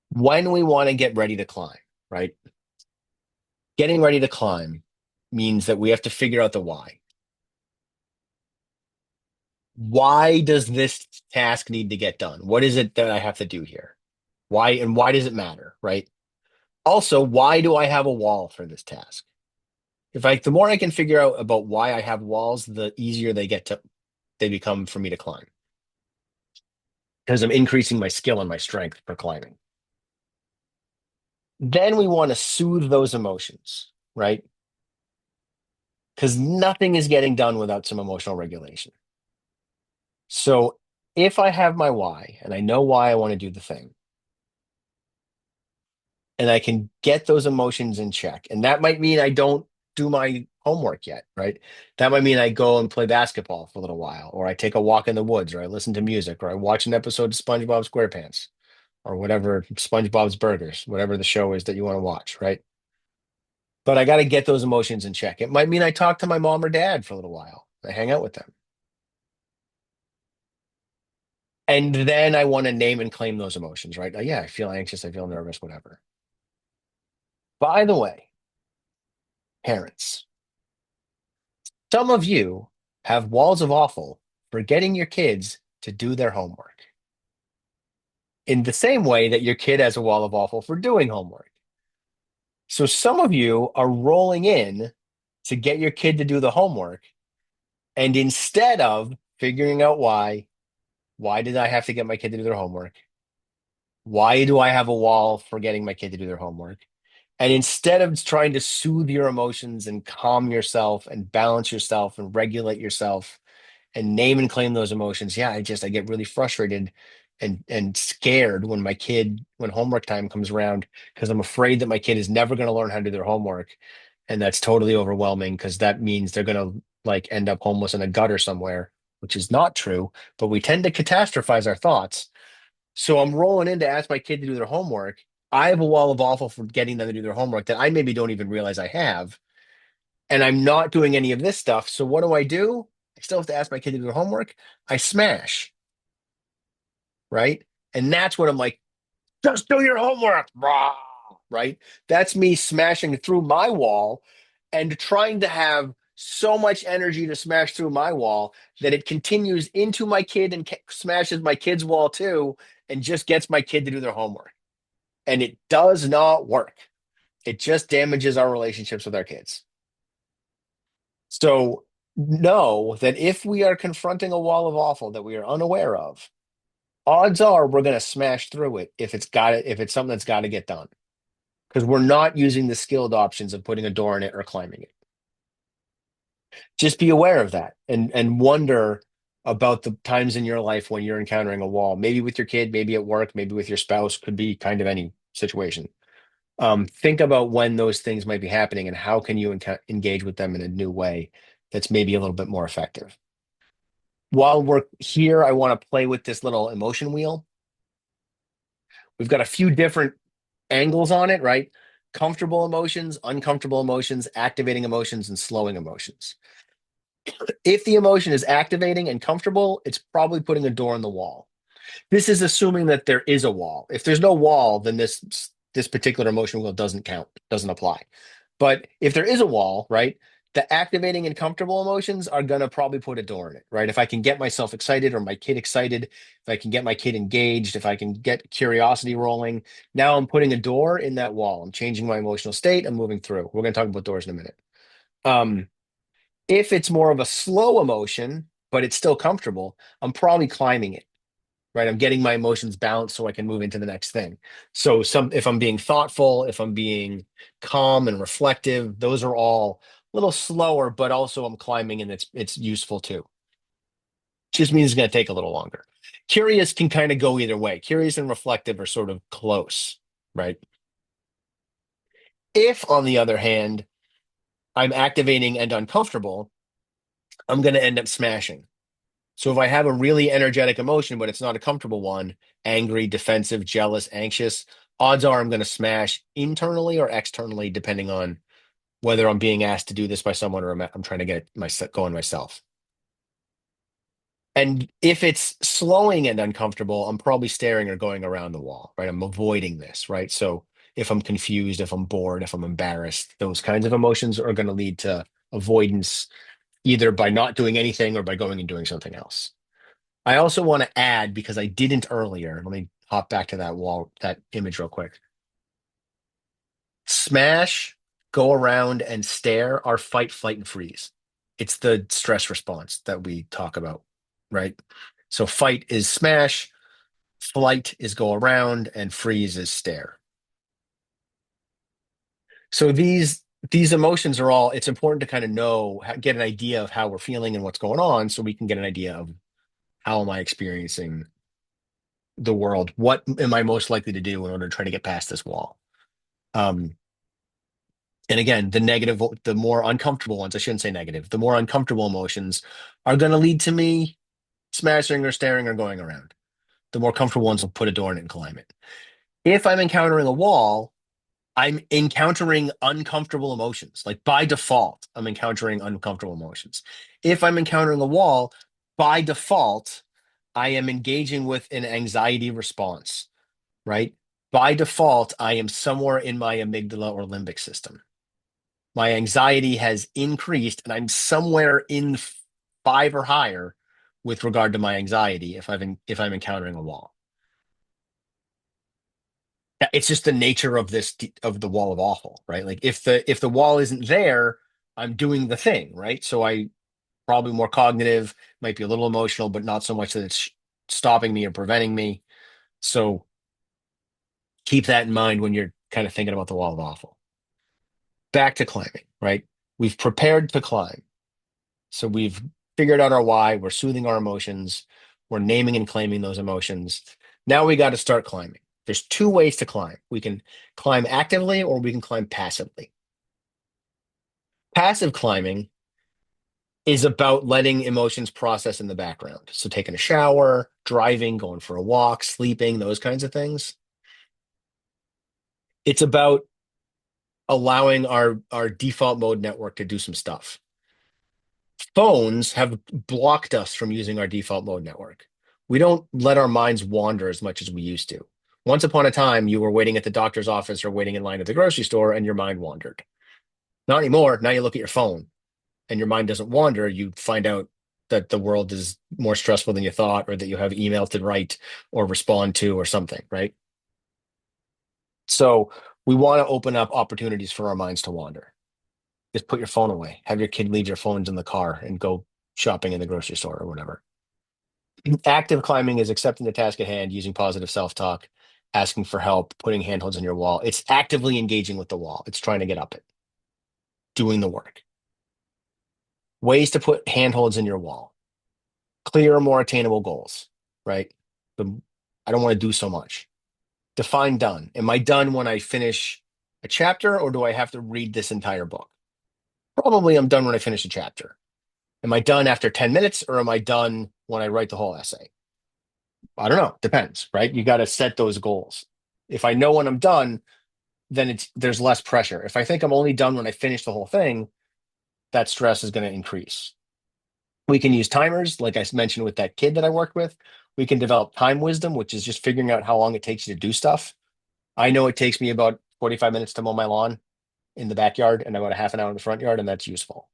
S2: When we want to get ready to climb, right? Getting ready to climb means that we have to figure out the why. Why does this task need to get done? What is it that I have to do here? Why does it matter, right? Also, why do I have a wall for this task? The more I can figure out about why I have walls, the easier they become for me to climb because I'm increasing my skill and my strength for climbing. Then we want to soothe those emotions, right? Because nothing is getting done without some emotional regulation. So if I have my why and I know why I want to do the thing, and I can get those emotions in check, and that might mean I don't do my homework yet, right? That might mean I go and play basketball for a little while, or I take a walk in the woods, or I listen to music, or I watch an episode of SpongeBob SquarePants, or whatever, SpongeBob's Burgers, whatever the show is that you want to watch, right? But I got to get those emotions in check. It might mean I talk to my mom or dad for a little while. I hang out with them. And then I want to name and claim those emotions, right? Yeah, I feel anxious, I feel nervous, whatever. By the way, parents, some of you have walls of awful for getting your kids to do their homework in the same way that your kid has a wall of awful for doing homework. So some of you are rolling in to get your kid to do the homework. And instead of figuring out why did I have to get my kid to do their homework? Why do I have a wall for getting my kid to do their homework? And instead of trying to soothe your emotions and calm yourself and balance yourself and regulate yourself and name and claim those emotions, yeah, I get really frustrated and scared when homework time comes around because I'm afraid that my kid is never going to learn how to do their homework. And that's totally overwhelming because that means they're going to like end up homeless in a gutter somewhere, which is not true, but we tend to catastrophize our thoughts. So I'm rolling in to ask my kid to do their homework. I have a wall of awful for getting them to do their homework that I maybe don't even realize I have. And I'm not doing any of this stuff. So what do? I still have to ask my kid to do their homework. I smash, right? And that's what I'm like, just do your homework, brah, right? That's me smashing through my wall and trying to have so much energy to smash through my wall that it continues into my kid and smashes my kid's wall too, and just gets my kid to do their homework. And it does not work. It just damages our relationships with our kids. So know that if we are confronting a wall of awful that we are unaware of, odds are we're going to smash through it if it's something that's got to get done because we're not using the skilled options of putting a door in it or climbing it. Just be aware of that and wonder about the times in your life when you're encountering a wall, maybe with your kid, maybe at work, maybe with your spouse, could be kind of any situation. Think about when those things might be happening and how can you engage with them in a new way that's maybe a little bit more effective. While we're here, I want to play with this little emotion wheel. We've got a few different angles on it, right? Comfortable emotions, uncomfortable emotions, activating emotions, and slowing emotions. If the emotion is activating and comfortable, it's probably putting a door in the wall. This is assuming that there is a wall. If there's no wall, then this particular emotion wheel doesn't count, doesn't apply. But if there is a wall, right, the activating and comfortable emotions are going to probably put a door in it, right? If I can get myself excited or my kid excited, if I can get my kid engaged, if I can get curiosity rolling, now I'm putting a door in that wall. I'm changing my emotional state. I'm moving through. We're going to talk about doors in a minute. Um, if it's more of a slow emotion, but it's still comfortable, I'm probably climbing it, right? I'm getting my emotions balanced so I can move into the next thing. So if I'm being thoughtful, if I'm being calm and reflective, those are all a little slower, but also I'm climbing and it's useful too. Just means it's going to take a little longer. Curious can kind of go either way. Curious and reflective are sort of close, right? If, on the other hand, I'm activating and uncomfortable, I'm going to end up smashing. So if I have a really energetic emotion, but it's not a comfortable one, angry, defensive, jealous, anxious, odds are I'm going to smash internally or externally, depending on whether I'm being asked to do this by someone or I'm trying to get myself going myself. And if it's slowing and uncomfortable, I'm probably staring or going around the wall, right? I'm avoiding this, right? So if I'm confused, if I'm bored, if I'm embarrassed, those kinds of emotions are going to lead to avoidance either by not doing anything or by going and doing something else. I also want to add, because I didn't earlier, let me hop back to that wall, that image real quick. Smash, go around, and stare are fight, flight, and freeze. It's the stress response that we talk about, right? So fight is smash, flight is go around, and freeze is stare. So these emotions are all, it's important to kind of know, get an idea of how we're feeling and what's going on so we can get an idea of how am I experiencing the world? What am I most likely to do in order to try to get past this wall? Um, and again, the more uncomfortable ones, I shouldn't say negative, the more uncomfortable emotions are going to lead to me smashing or staring or going around. The more comfortable ones will put a door in it and climb it. If I'm encountering a wall, I'm encountering uncomfortable emotions. Like by default, I'm encountering uncomfortable emotions. If I'm encountering a wall, by default, I am engaging with an anxiety response, right? By default, I am somewhere in my amygdala or limbic system. My anxiety has increased, and I'm somewhere in five or higher with regard to my anxiety if I'm encountering a wall. It's just the nature of this of the wall of awful, right? Like if the wall isn't there, I'm doing the thing, right? So I probably more cognitive, might be a little emotional, but not so much that it's stopping me or preventing me. So keep that in mind when you're kind of thinking about the wall of awful. Back to climbing, right? We've prepared to climb. So we've figured out our why. We're soothing our emotions. We're naming and claiming those emotions. Now we got to start climbing. There's two ways to climb. We can climb actively or we can climb passively. Passive climbing is about letting emotions process in the background. So taking a shower, driving, going for a walk, sleeping, those kinds of things. It's about allowing our default mode network to do some stuff. Phones have blocked us from using our default mode network. We don't let our minds wander as much as we used to. Once upon a time, you were waiting at the doctor's office or waiting in line at the grocery store and your mind wandered. Not anymore. Now you look at your phone and your mind doesn't wander. You find out that the world is more stressful than you thought, or that you have emails to write or respond to or something, right? So we want to open up opportunities for our minds to wander. Just put your phone away. Have your kid leave your phones in the car and go shopping in the grocery store or whatever. Active climbing is accepting the task at hand, using positive self-talk, asking for help, putting handholds on your wall. It's actively engaging with the wall. It's trying to get up it, doing the work. Ways to put handholds in your wall. Clear, more attainable goals, right? The, I don't want to do so much. Define done. Am I done when I finish a chapter, or do I have to read this entire book? Probably I'm done when I finish a chapter. Am I done after 10 minutes, or am I done when I write the whole essay? I don't know. Depends, right? You got to set those goals. If I know when I'm done, then there's less pressure. If I think I'm only done when I finish the whole thing, that stress is going to increase. We can use timers, like I mentioned with that kid that I worked with. We can develop time wisdom, which is just figuring out how long it takes you to do stuff. I know it takes me about 45 minutes to mow my lawn in the backyard and about a half an hour in the front yard, and that's useful.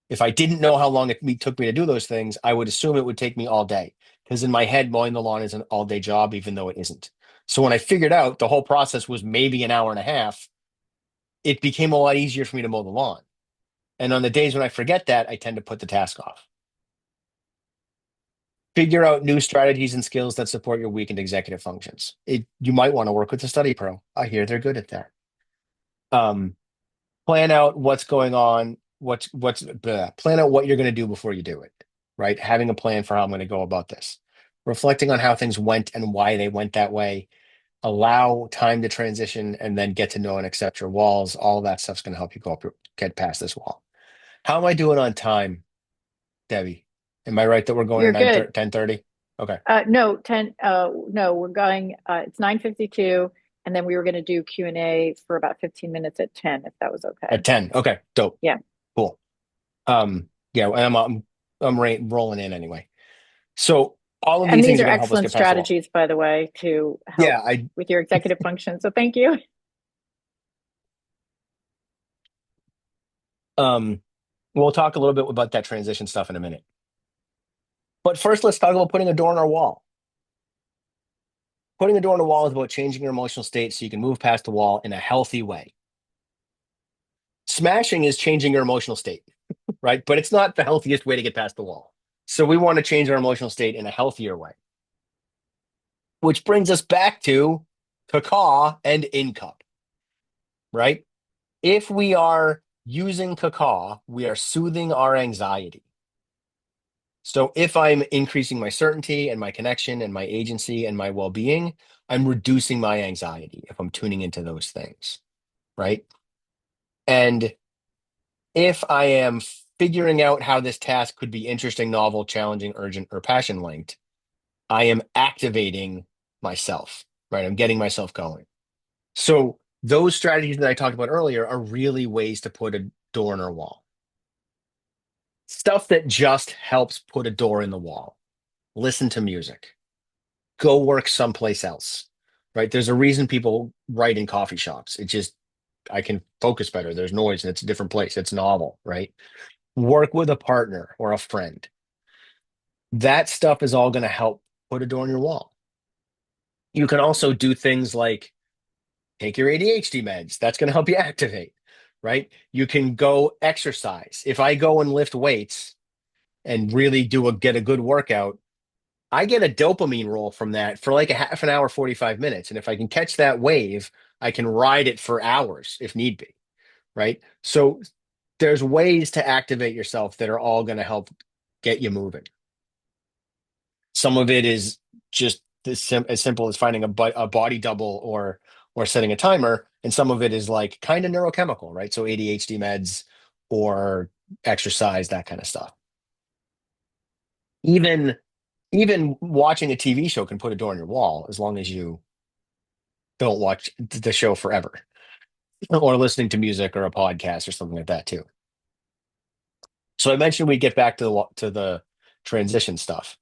S2: If I didn't know how long it took me to do those things, I would assume it would take me all day, because in my head, mowing the lawn is an all day job, even though it isn't. So when I figured out the whole process was maybe an hour and a half, it became a lot easier for me to mow the lawn. And on the days when I forget that, I tend to put the task off. Figure out new strategies and skills that support your weakened executive functions. You might want to work with the StudyPro. I hear they're good at that. Um, Plan out what's going on, plan out what you're going to do before you do it, right? Having a plan for how I'm going to go about this. Reflecting on how things went and why they went that way. Allow time to transition and then get to know and accept your walls. All of that stuff's going to help you get past this wall. How am I doing on time, Debbie? Am I right that we're going
S1: You're
S2: to
S1: good.
S2: 10:30? Okay.
S1: No, 10, no, we're going, it's 9:52, and then we were going to do Q&A for about 15 minutes at 10, if that was okay.
S2: At 10. Okay. Dope.
S1: Yeah.
S2: Cool. Yeah, and rolling in anyway. So all of
S1: And
S2: these
S1: these
S2: things are
S1: are
S2: going to help us
S1: excellent
S2: get past the wall.
S1: strategies, by the way, to help
S2: Yeah, I
S1: with your executive function. So thank you.
S2: um we'll talk a little bit about that transition stuff in a minute. But first, let's talk about putting a door on our wall. Putting a door on a wall is about changing your emotional state so you can move past the wall in a healthy way. Smashing is changing your emotional state, right? But it's not the healthiest way to get past the wall. So we want to change our emotional state in a healthier way, which brings us back to cacaw and in cup, right? If we are using cacaw, we are soothing our anxiety. So if I'm increasing my certainty and my connection and my agency and my well-being, I'm reducing my anxiety if I'm tuning into those things, right? And if I am figuring out how this task could be interesting, novel, challenging, urgent, or passion linked, I am activating myself, right? I'm getting myself going. So those strategies that I talked about earlier are really ways to put a door in our wall. Stuff that just helps put a door in the wall. Listen to music. Go work someplace else, right? There's a reason people write in coffee shops. It just, I can focus better. There's noise and it's a different place. It's novel, right? Work with a partner or a friend. That stuff is all going to help put a door on your wall. You can also do things like take your ADHD meds. That's going to help you activate, right? You can go exercise. If I go and lift weights and really get a good workout, I get a dopamine roll from that for like a half an hour, 45 minutes. And if I can catch that wave, I can ride it for hours if need be, right? So there's ways to activate yourself that are all going to help get you moving. Some of it is just as simple as finding a body double or setting a timer, and some of it is like kind of neurochemical, right? So ADHD meds or exercise, that kind of stuff. Even even watching a TV show can put a door on your wall as long as you don't watch the show forever, or listening to music or a podcast or something like that too. So I mentioned we get back to the transition stuff.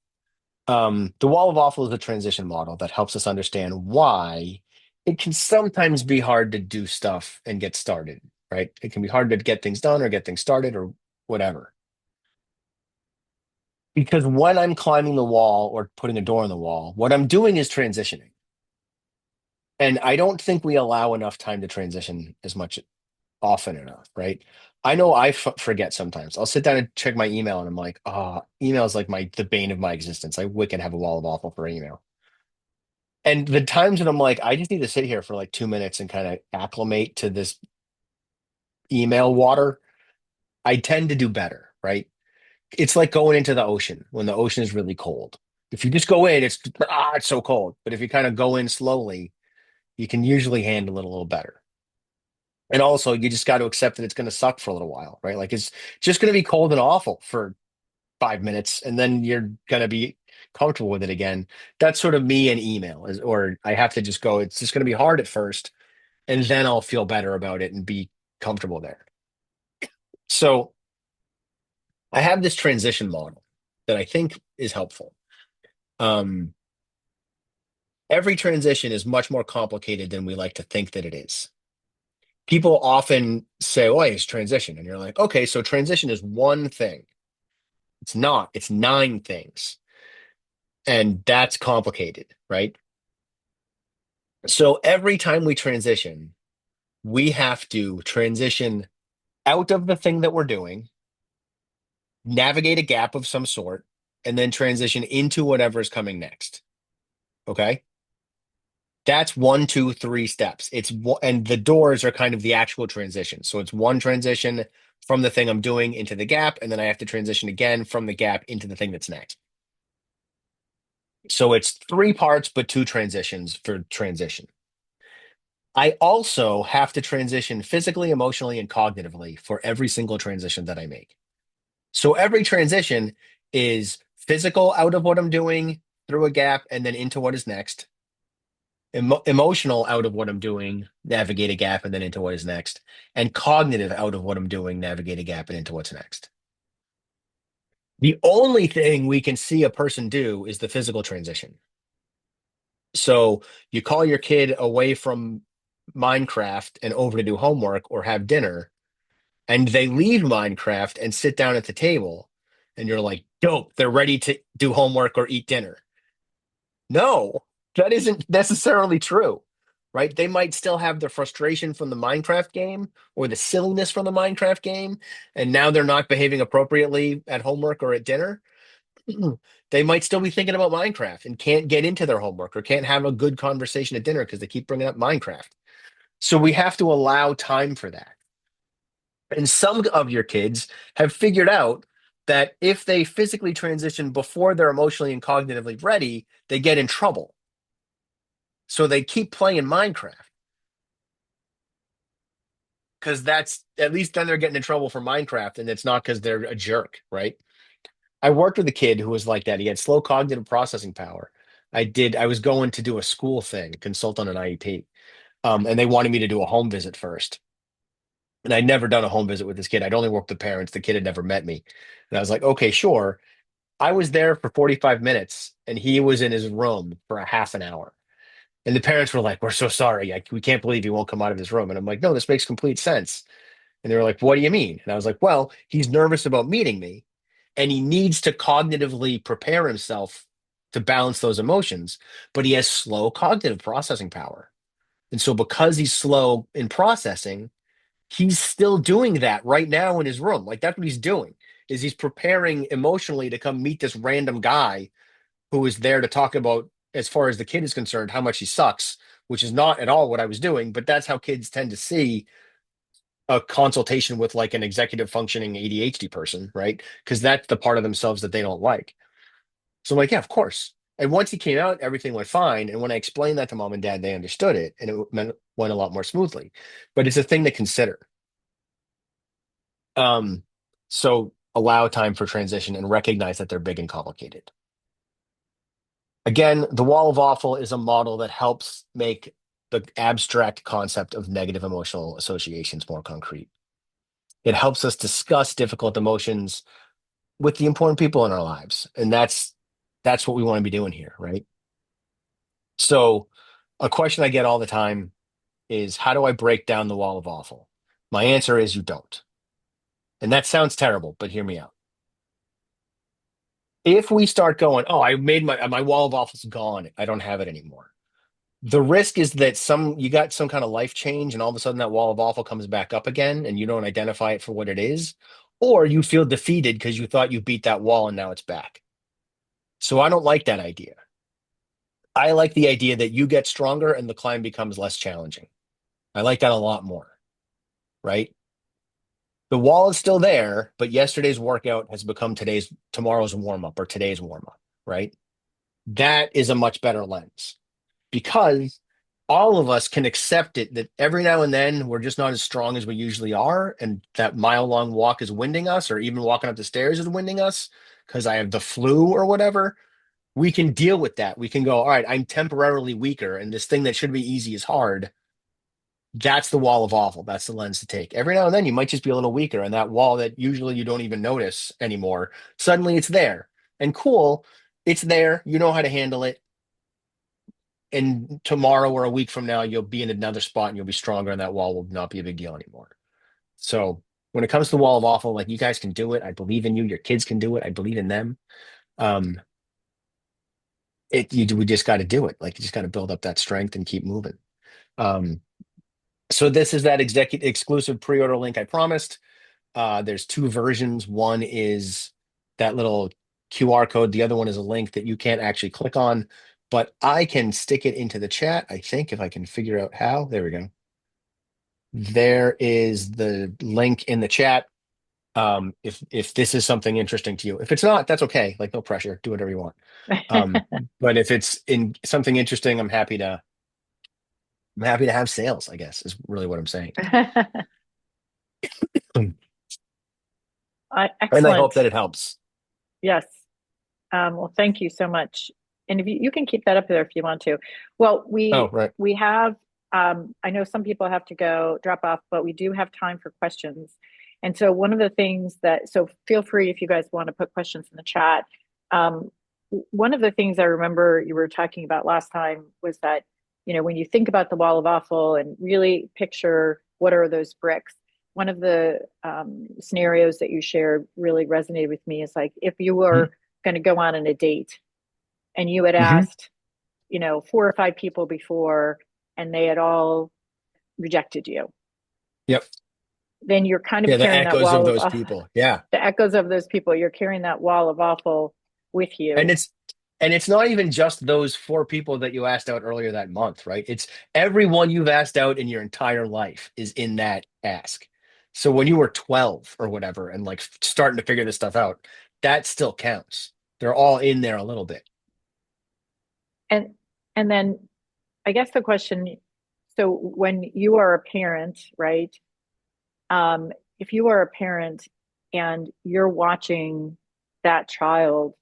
S2: The wall of awful is a transition model that helps us understand why it can sometimes be hard to do stuff and get started, right? It can be hard to get things done or get things started or whatever. Because when I'm climbing the wall or putting a door in the wall, what I'm doing is transitioning. And I don't think we allow enough time to transition as much often enough, right? I know I forget sometimes. I'll sit down and check my email and I'm like, oh, email is like the bane of my existence. I wicked have a wall of awful for email. And the times when I'm like, I just need to sit here for like 2 minutes and kind of acclimate to this email water, I tend to do better, right? It's like going into the ocean when the ocean is really cold. If you just go in, it's so cold. But if you kind of go in slowly, you can usually handle it a little better. And also, you just got to accept that it's going to suck for a little while, right? Like it's just going to be cold and awful for 5 minutes, and then you're going to be comfortable with it again. That's sort of me and email, or I have to just go. It's just going to be hard at first, and then I'll feel better about it and be comfortable there. So I have this transition model that I think is helpful. Um, every transition is much more complicated than we like to think that it is. People often say, "Oh, it's transition," and you're like, "Okay, so transition is one thing." It's not. It's nine things, and that's complicated, right? So every time we transition, we have to transition out of the thing that we're doing, navigate a gap of some sort, and then transition into whatever is coming next. Okay. That's one, two, three steps. And the doors are kind of the actual transition. So it's one transition from the thing I'm doing into the gap, and then I have to transition again from the gap into the thing that's next. So it's three parts, but two transitions for transition. I also have to transition physically, emotionally, and cognitively for every single transition that I make. So every transition is physical out of what I'm doing through a gap and then into what is next. Emotional out of what I'm doing, navigate a gap and then into what is next. And cognitive out of what I'm doing, navigate a gap and into what's next. The only thing we can see a person do is the physical transition. So you call your kid away from Minecraft and over to do homework or have dinner, and they leave Minecraft and sit down at the table, and you're like, dope, they're ready to do homework or eat dinner. No, that isn't necessarily true, right? They might still have the frustration from the Minecraft game or the silliness from the Minecraft game, and now they're not behaving appropriately at homework or at dinner. They might still be thinking about Minecraft and can't get into their homework or can't have a good conversation at dinner because they keep bringing up Minecraft. So we have to allow time for that. And some of your kids have figured out that if they physically transition before they're emotionally and cognitively ready, they get in trouble. So they keep playing Minecraft because that's at least then they're getting in trouble for Minecraft and it's not because they're a jerk, right? I worked with a kid who was like that. He had slow cognitive processing power. I was going to do a school thing, consult on an IEP, and they wanted me to do a home visit first. And I'd never done a home visit with this kid. I'd only worked with parents. The kid had never met me. And I was like, okay, sure. I was there for 45 minutes and he was in his room for a half an hour. And the parents were like, we're so sorry. We can't believe he won't come out of his room. And I'm like, no, this makes complete sense. And they were like, what do you mean? And I was like, well, he's nervous about meeting me and he needs to cognitively prepare himself to balance those emotions, but he has slow cognitive processing power. And so because he's slow in processing, he's still doing that right now in his room. Like that's what he's doing is he's preparing emotionally to come meet this random guy who is there to talk about, as far as the kid is concerned, how much he sucks, which is not at all what I was doing, but that's how kids tend to see a consultation with like an executive functioning ADHD person, right? Because that's the part of themselves that they don't like. So I'm like, yeah, of course. And once he came out, everything went fine. And when I explained that to mom and dad, they understood it and went a lot more smoothly. But it's a thing to consider. Um, so allow time for transition and recognize that they're big and complicated. Again, the wall of awful is a model that helps make the abstract concept of negative emotional associations more concrete. It helps us discuss difficult emotions with the important people in our lives. And that's what we want to be doing here, right? So a question I get all the time is how do I break down the wall of awful? My answer is you don't. And that sounds terrible, but hear me out. If we start going, oh, I made my wall of awful's gone. I don't have it anymore. The risk is that you got some kind of life change and all of a sudden that wall of awful comes back up again and you don't identify it for what it is, or you feel defeated because you thought you beat that wall and now it's back. So I don't like that idea. I like the idea that you get stronger and the climb becomes less challenging. I like that a lot more, right? The wall is still there, but yesterday's workout has become tomorrow's warm up or today's warm up, right? That is a much better lens because all of us can accept it that every now and then we're just not as strong as we usually are. And that mile long walk is winding us, or even walking up the stairs is winding us because I have the flu or whatever. We can deal with that. We can go, all right, I'm temporarily weaker, and this thing that should be easy is hard. That's the wall of awful. That's the lens to take. Every now and then you might just be a little weaker, and that wall that usually you don't even notice anymore, suddenly it's there. And cool, it's there. You know how to handle it. And tomorrow or a week from now, you'll be in another spot and you'll be stronger, and that wall will not be a big deal anymore. So when it comes to the wall of awful, like you guys can do it. I believe in you. Your kids can do it. I believe in them. Um, we just got to do it. Like you just got to build up that strength and keep moving. Um, so this is that executive exclusive pre-order link I promised. There's two versions. One is that little QR code. The other one is a link that you can't actually click on, but I can stick it into the chat. I think if I can figure out how. There we go. There is the link in the chat. If this is something interesting to you, if it's not, that's okay. Like no pressure. Do whatever you want. Um, but if it's in something interesting, I'm happy to have sales, I guess, is really what I'm saying. And I hope
S1: Excellent.
S2: that it helps.
S1: Yes. Well, thank you so much. And if you can keep that up there if you want to. Well,
S2: Oh, right.
S1: we have I know some people have to go drop off, but we do have time for questions. And so one of the things that so feel free if you guys want to put questions in the chat. Um, one of the things I remember you were talking about last time was that, when you think about the wall of awful and really picture what are those bricks, one of the scenarios that you shared really resonated with me is like if you were going to go on a date and you had
S2: Mm-hmm.
S1: asked, four or five people before and they had all rejected you,
S2: Yep.
S1: then you're kind of
S2: Yeah, the
S1: carrying that
S2: echoes of
S1: wall of
S2: those people. Yeah.
S1: the echoes of those people. You're carrying that wall of awful with
S2: And
S1: you.
S2: it's not even just those four people that you asked out earlier that month, right? It's everyone you've asked out in your entire life is in that ask. So when you were 12 or whatever and like starting to figure this stuff out, that still counts. They're all in there a little bit.
S1: And and then I guess the question, so when you are a parent, right? Um, if you are a parent and you're watching that child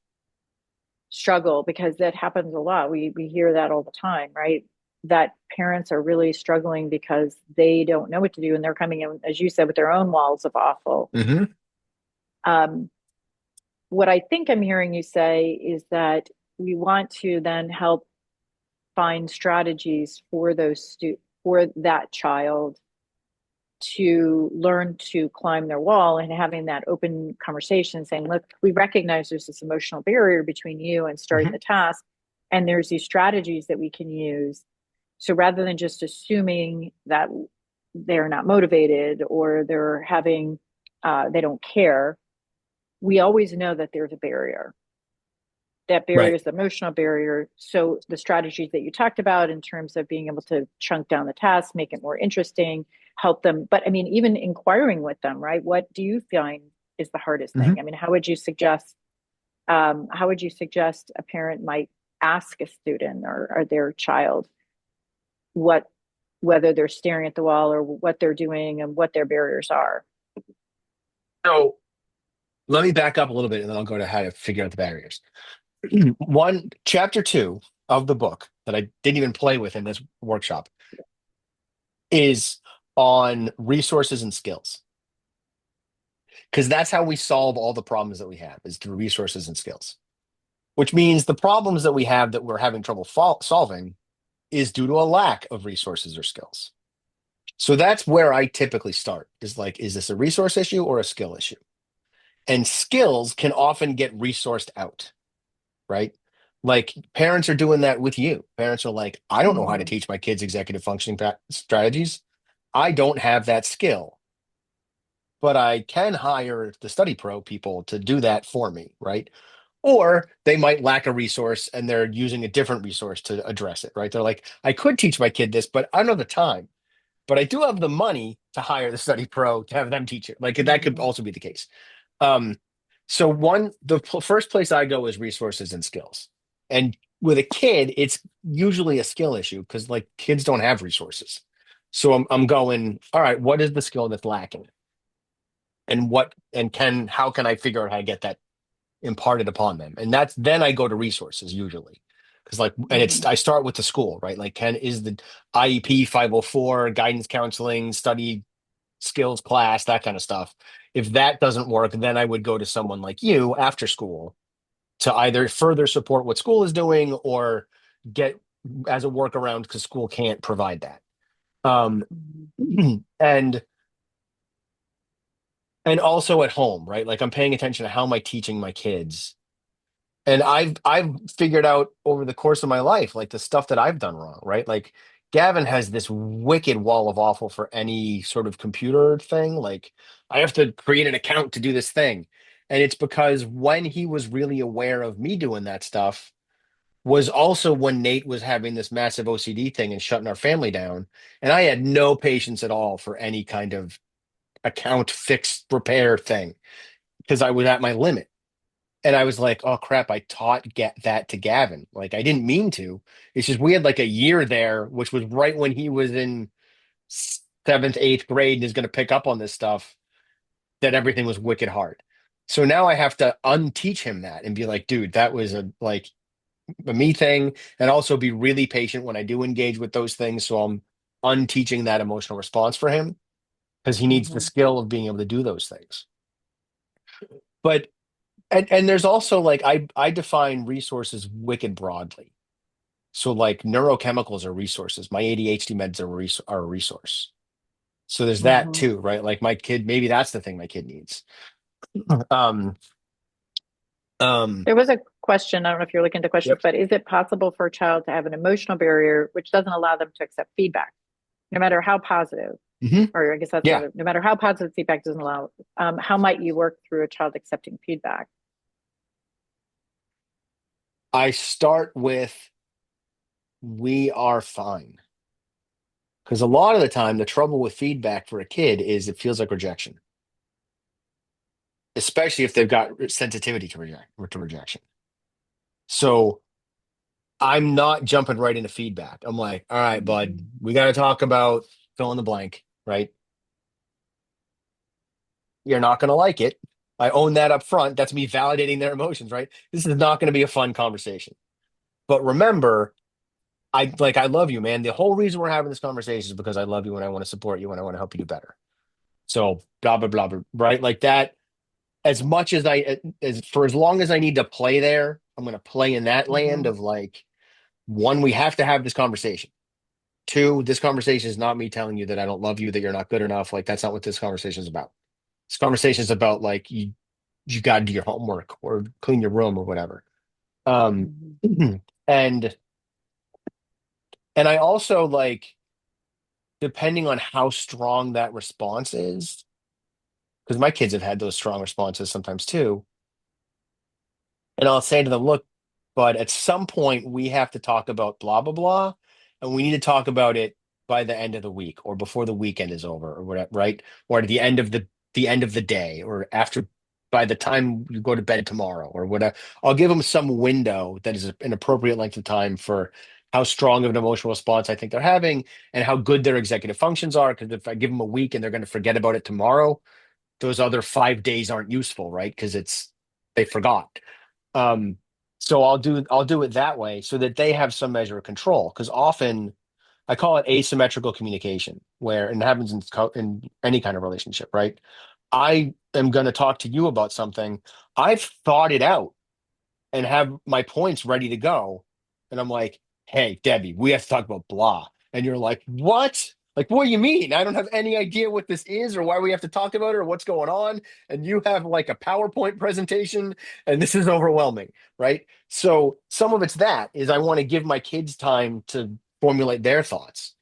S1: struggle, because that happens a lot. We hear that all the time, right? That parents are really struggling because they don't know what to do and they're coming in, as you said, with their own walls of awful.
S2: Hmm.
S1: Um, what I think I'm hearing you say is that we want to then help find strategies for for that child to learn to climb their wall and having that open conversation saying, look, we recognize there's this emotional barrier between you and starting
S2: Hmm.
S1: the task. And there's these strategies that we can use. So rather than just assuming that they're not motivated or they don't care, we always know that there's a barrier. That barrier
S2: Right.
S1: is the emotional barrier. So the strategies that you talked about in terms of being able to chunk down the task, make it more interesting, help them. But I mean, even inquiring with them, right? What do you find is the hardest
S2: Hmm.
S1: thing? I mean, how would you suggest a parent might ask a student or their child what whether they're staring at the wall or what they're doing and what their barriers are?
S2: So let me back up a little bit and then I'll go to how to figure out the barriers. Chapter two of the book that I didn't even play with in this workshop is on resources and skills. because that's how we solve all the problems that we have is through resources and skills, which means the problems that we have that we're having trouble solving is due to a lack of resources or skills. So that's where I typically start is like, is this a resource issue or a skill issue? And skills can often get resourced out, right? Like parents are doing that with you. Parents are like, I don't know how to
S1: Hmm.
S2: teach my kids executive functioning strategies. I don't have that skill, but I can hire the study pro people to do that for me, right? Or they might lack a resource and they're using a different resource to address it, right? They're like, I could teach my kid this, but I don't have the time. But I do have the money to hire the study pro to have them teach it. Like that could
S1: Hmm.
S2: also be the case. Um, so first place I go is resources and skills. And with a kid, it's usually a skill issue because like kids don't have resources. So I'm going, all right, what is the skill that's lacking? And how can I figure out how to get that imparted upon them? And that's then I go to resources usually. Because like and
S1: Hmm.
S2: it's I start with the school, right? Like can is the IEP 504, guidance counseling, study skills class, that kind of stuff. If that doesn't work, then I would go to someone like you after school to either further support what school is doing or get as a workaround because school can't provide that. Um,
S1: Hmm.
S2: and and also at home, right? Like I'm paying attention to how am I teaching my kids. And I've figured out over the course of my life, like the stuff that I've done wrong, right? Like Gavin has this wicked wall of awful for any sort of computer thing. Like I have to create an account to do this thing. And it's because when he was really aware of me doing that stuff was also when Nate was having this massive OCD thing and shutting our family down. And I had no patience at all for any kind of account fix repair thing because I was at my limit. And I was like, oh crap, I taught get that to Gavin. Like I didn't mean to. It's just we had like a year there, which was right when he was in seventh, eighth grade and is going to pick up on this stuff, that everything was wicked hard. So now I have to unteach him that and be like, dude, that was a me thing. And also be really patient when I do engage with those things. So I'm unteaching that emotional response for him because he needs the
S1: Hmm.
S2: skill of being able to do those things. But and there's also like I define resources wicked broadly. So like neurochemicals are resources. My ADHD meds are a resource. So there's that
S1: Hmm.
S2: too, right? Like my kid, maybe that's the thing my kid needs. Um, um,
S1: There was a question, I don't know if you're looking into questions,
S2: yep.
S1: but is it possible for a child to have an emotional barrier which doesn't allow them to accept feedback, no matter how positive,
S2: Hmm.
S1: or I guess that's
S2: Yeah.
S1: the, no matter how positive feedback doesn't allow, how might you work through a child accepting feedback?
S2: I start with we are fine. Because a lot of the time, the trouble with feedback for a kid is it feels like rejection, especially if they've got sensitivity to rejection. So I'm not jumping right into feedback. I'm like, all right, bud,
S1: Hmm.
S2: we got to talk about fill in the blank, right? You're not going to like it. I own that up front. That's me validating their emotions, right? This is not going to be a fun conversation. But remember, I love you, man. The whole reason we're having this conversation is because I love you and I want to support you and I want to help you do better. So blah blah blah, blah, right? Like that. As much as as for as long as I need to play there, I'm going to play in that land
S1: Hmm.
S2: of like one, we have to have this conversation. Two, this conversation is not me telling you that I don't love you, that you're not good enough. Like that's not what this conversation is about. This conversation is about like you got to do your homework or clean your room or whatever. Um,
S1: Hmm.
S2: and and I also like depending on how strong that response is, because my kids have had those strong responses sometimes too. And I'll say to them, look, but at some point we have to talk about blah blah blah, and we need to talk about it by the end of the week or before the weekend is over or whatever, right? Or at the end of the day or after by the time you go to bed tomorrow or whatever. I'll give them some window that is an appropriate length of time for how strong of an emotional response I think they're having and how good their executive functions are. Because if I give them a week and they're going to forget about it tomorrow, those other 5 days aren't useful, right? Because it's they forgot. Um, so I'll do it that way so that they have some measure of control. Because often I call it asymmetrical communication, where and it happens in any kind of relationship, right? I am going to talk to you about something. I've thought it out and have my points ready to go. And I'm like, hey, Debbie, we have to talk about blah. And you're like, what? Like, what do you mean? I don't have any idea what this is or why we have to talk about it or what's going on. And you have like a PowerPoint presentation, and this is overwhelming, right? So some of it's that is I want to give my kids time to formulate their thoughts.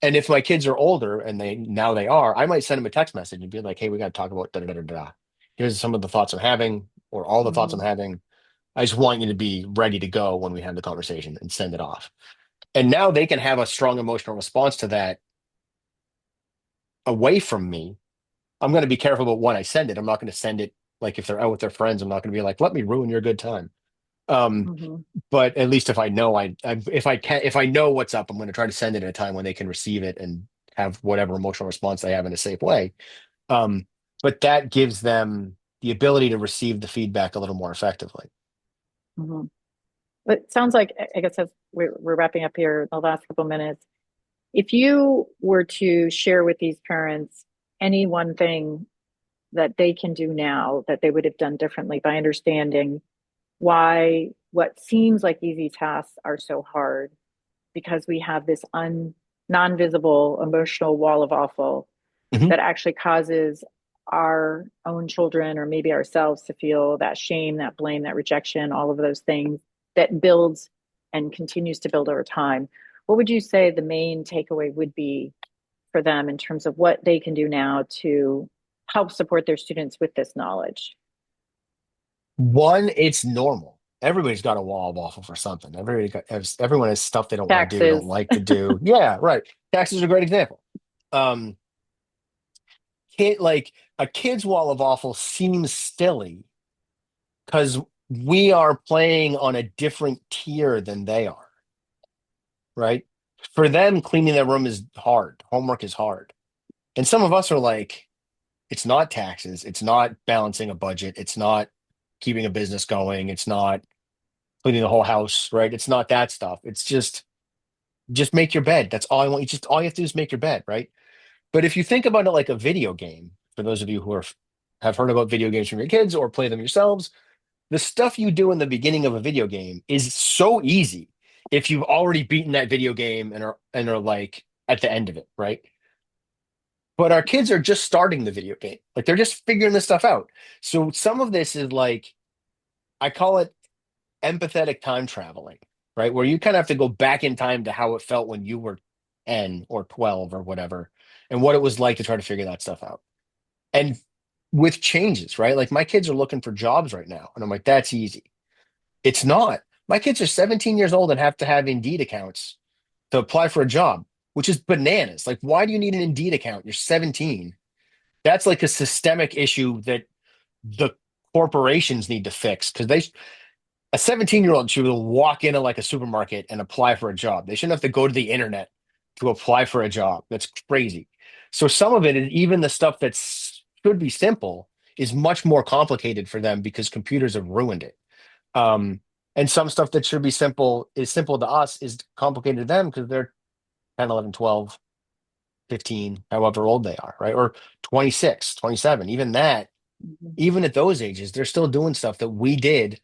S2: And if my kids are older and they are, I might send them a text message and be like, hey, we got to talk about da da da da da. Here's some of the thoughts I'm having, or all the thoughts I'm
S1: Hmm.
S2: having. I just want you to be ready to go when we have the conversation and send it off. And now they can have a strong emotional response to that away from me. I'm going to be careful about when I send it. I'm not going to send it like if they're out with their friends. I'm not going to be like, let me ruin your good time. Um,
S1: Hmm.
S2: but at least if I know if I know what's up, I'm going to try to send it at a time when they can receive it and have whatever emotional response they have in a safe way. Um, but that gives them the ability to receive the feedback a little more effectively.
S1: Hmm. But it sounds like, I guess as we're wrapping up here in the last couple minutes, if you were to share with these parents any one thing that they can do now that they would have done differently by understanding why what seems like easy tasks are so hard, because we have this non-visible emotional wall of awful
S2: Mhm.
S1: that actually causes our own children or maybe ourselves to feel that shame, that blame, that rejection, all of those things that builds and continues to build over time. What would you say the main takeaway would be for them in terms of what they can do now to help support their students with this knowledge?
S2: One, it's normal. Everybody's got a wall of waffle for something. Everyone has stuff they don't want to do, don't
S1: Taxes.
S2: like to do. Yeah, right. Taxes are a great example. Um, like a kid's wall of waffle seems silly because we are playing on a different tier than they are, right? For them, cleaning their room is hard. Homework is hard. And some of us are like, it's not taxes, it's not balancing a budget, it's not keeping a business going, it's not cleaning the whole house, right? It's not that stuff. It's just make your bed. That's all I want. You just all you have to do is make your bed, right? But if you think about it like a video game, for those of you who have heard about video games from your kids or play them yourselves, the stuff you do in the beginning of a video game is so easy if you've already beaten that video game and are like at the end of it, right? But our kids are just starting the video game. Like they're just figuring this stuff out. So some of this is like I call it empathetic time traveling, right? Where you kind of have to go back in time to how it felt when you were 10 or 12 or whatever, and what it was like to try to figure that stuff out. And with changes, right? Like my kids are looking for jobs right now. And I'm like, that's easy. It's not. My kids are 17 years old and have to have Indeed accounts to apply for a job, which is bananas. Like, why do you need an Indeed account? You're 17. That's like a systemic issue that the corporations need to fix because a 17-year-old should walk into like a supermarket and apply for a job. They shouldn't have to go to the internet to apply for a job. That's crazy. So some of it, even the stuff that should be simple, is much more complicated for them because computers have ruined it. Um, and some stuff that should be simple is simple to us is complicated to them because they're 10, 11, 12, 15, however old they are, right? Or 26, 27. Even that,
S1: Mhm.
S2: even at those ages, they're still doing stuff that we did,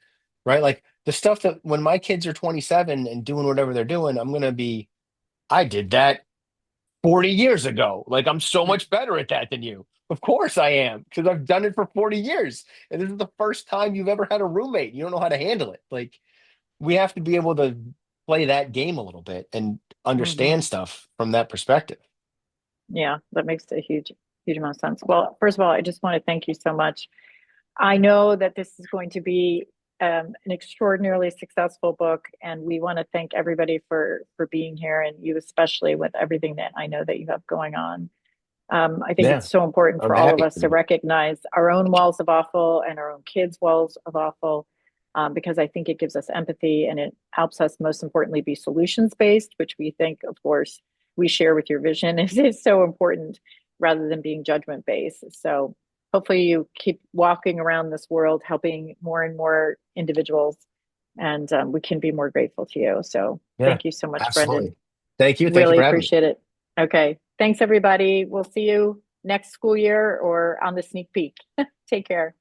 S2: right? Like the stuff that when my kids are 27 and doing whatever they're doing, I'm going to be, I did that 40 years ago. Like I'm so much better at that than you. Of course I am, because I've done it for 40 years. And this is the first time you've ever had a roommate. You don't know how to handle it. Like we have to be able to play that game a little bit and understand
S1: Mhm.
S2: stuff from that perspective.
S1: Yeah, that makes a huge amount of sense. Well, first of all, I just want to thank you so much. I know that this is going to be an extraordinarily successful book, and we want to thank everybody for being here, and you especially with everything that I know that you have going on. I think
S2: Yeah,
S1: it's so important
S2: I'm
S1: for all of
S2: happy
S1: us
S2: to
S1: to
S2: be.
S1: recognize our own walls of awful and our own kids' walls of awful, because I think it gives us empathy and it helps us, most importantly, be solutions based, which we think, of course, we share with your vision is so important rather than being judgment based. So hopefully you keep walking around this world, helping more and more individuals, and we can be more grateful to you. So
S2: Yeah,
S1: thank you so much, Brendan.
S2: absolutely. Thank you. Thank you
S1: Really
S2: for having me.
S1: appreciate it. Okay. Thanks, everybody. We'll see you next school year or on the sneak peek. Take care.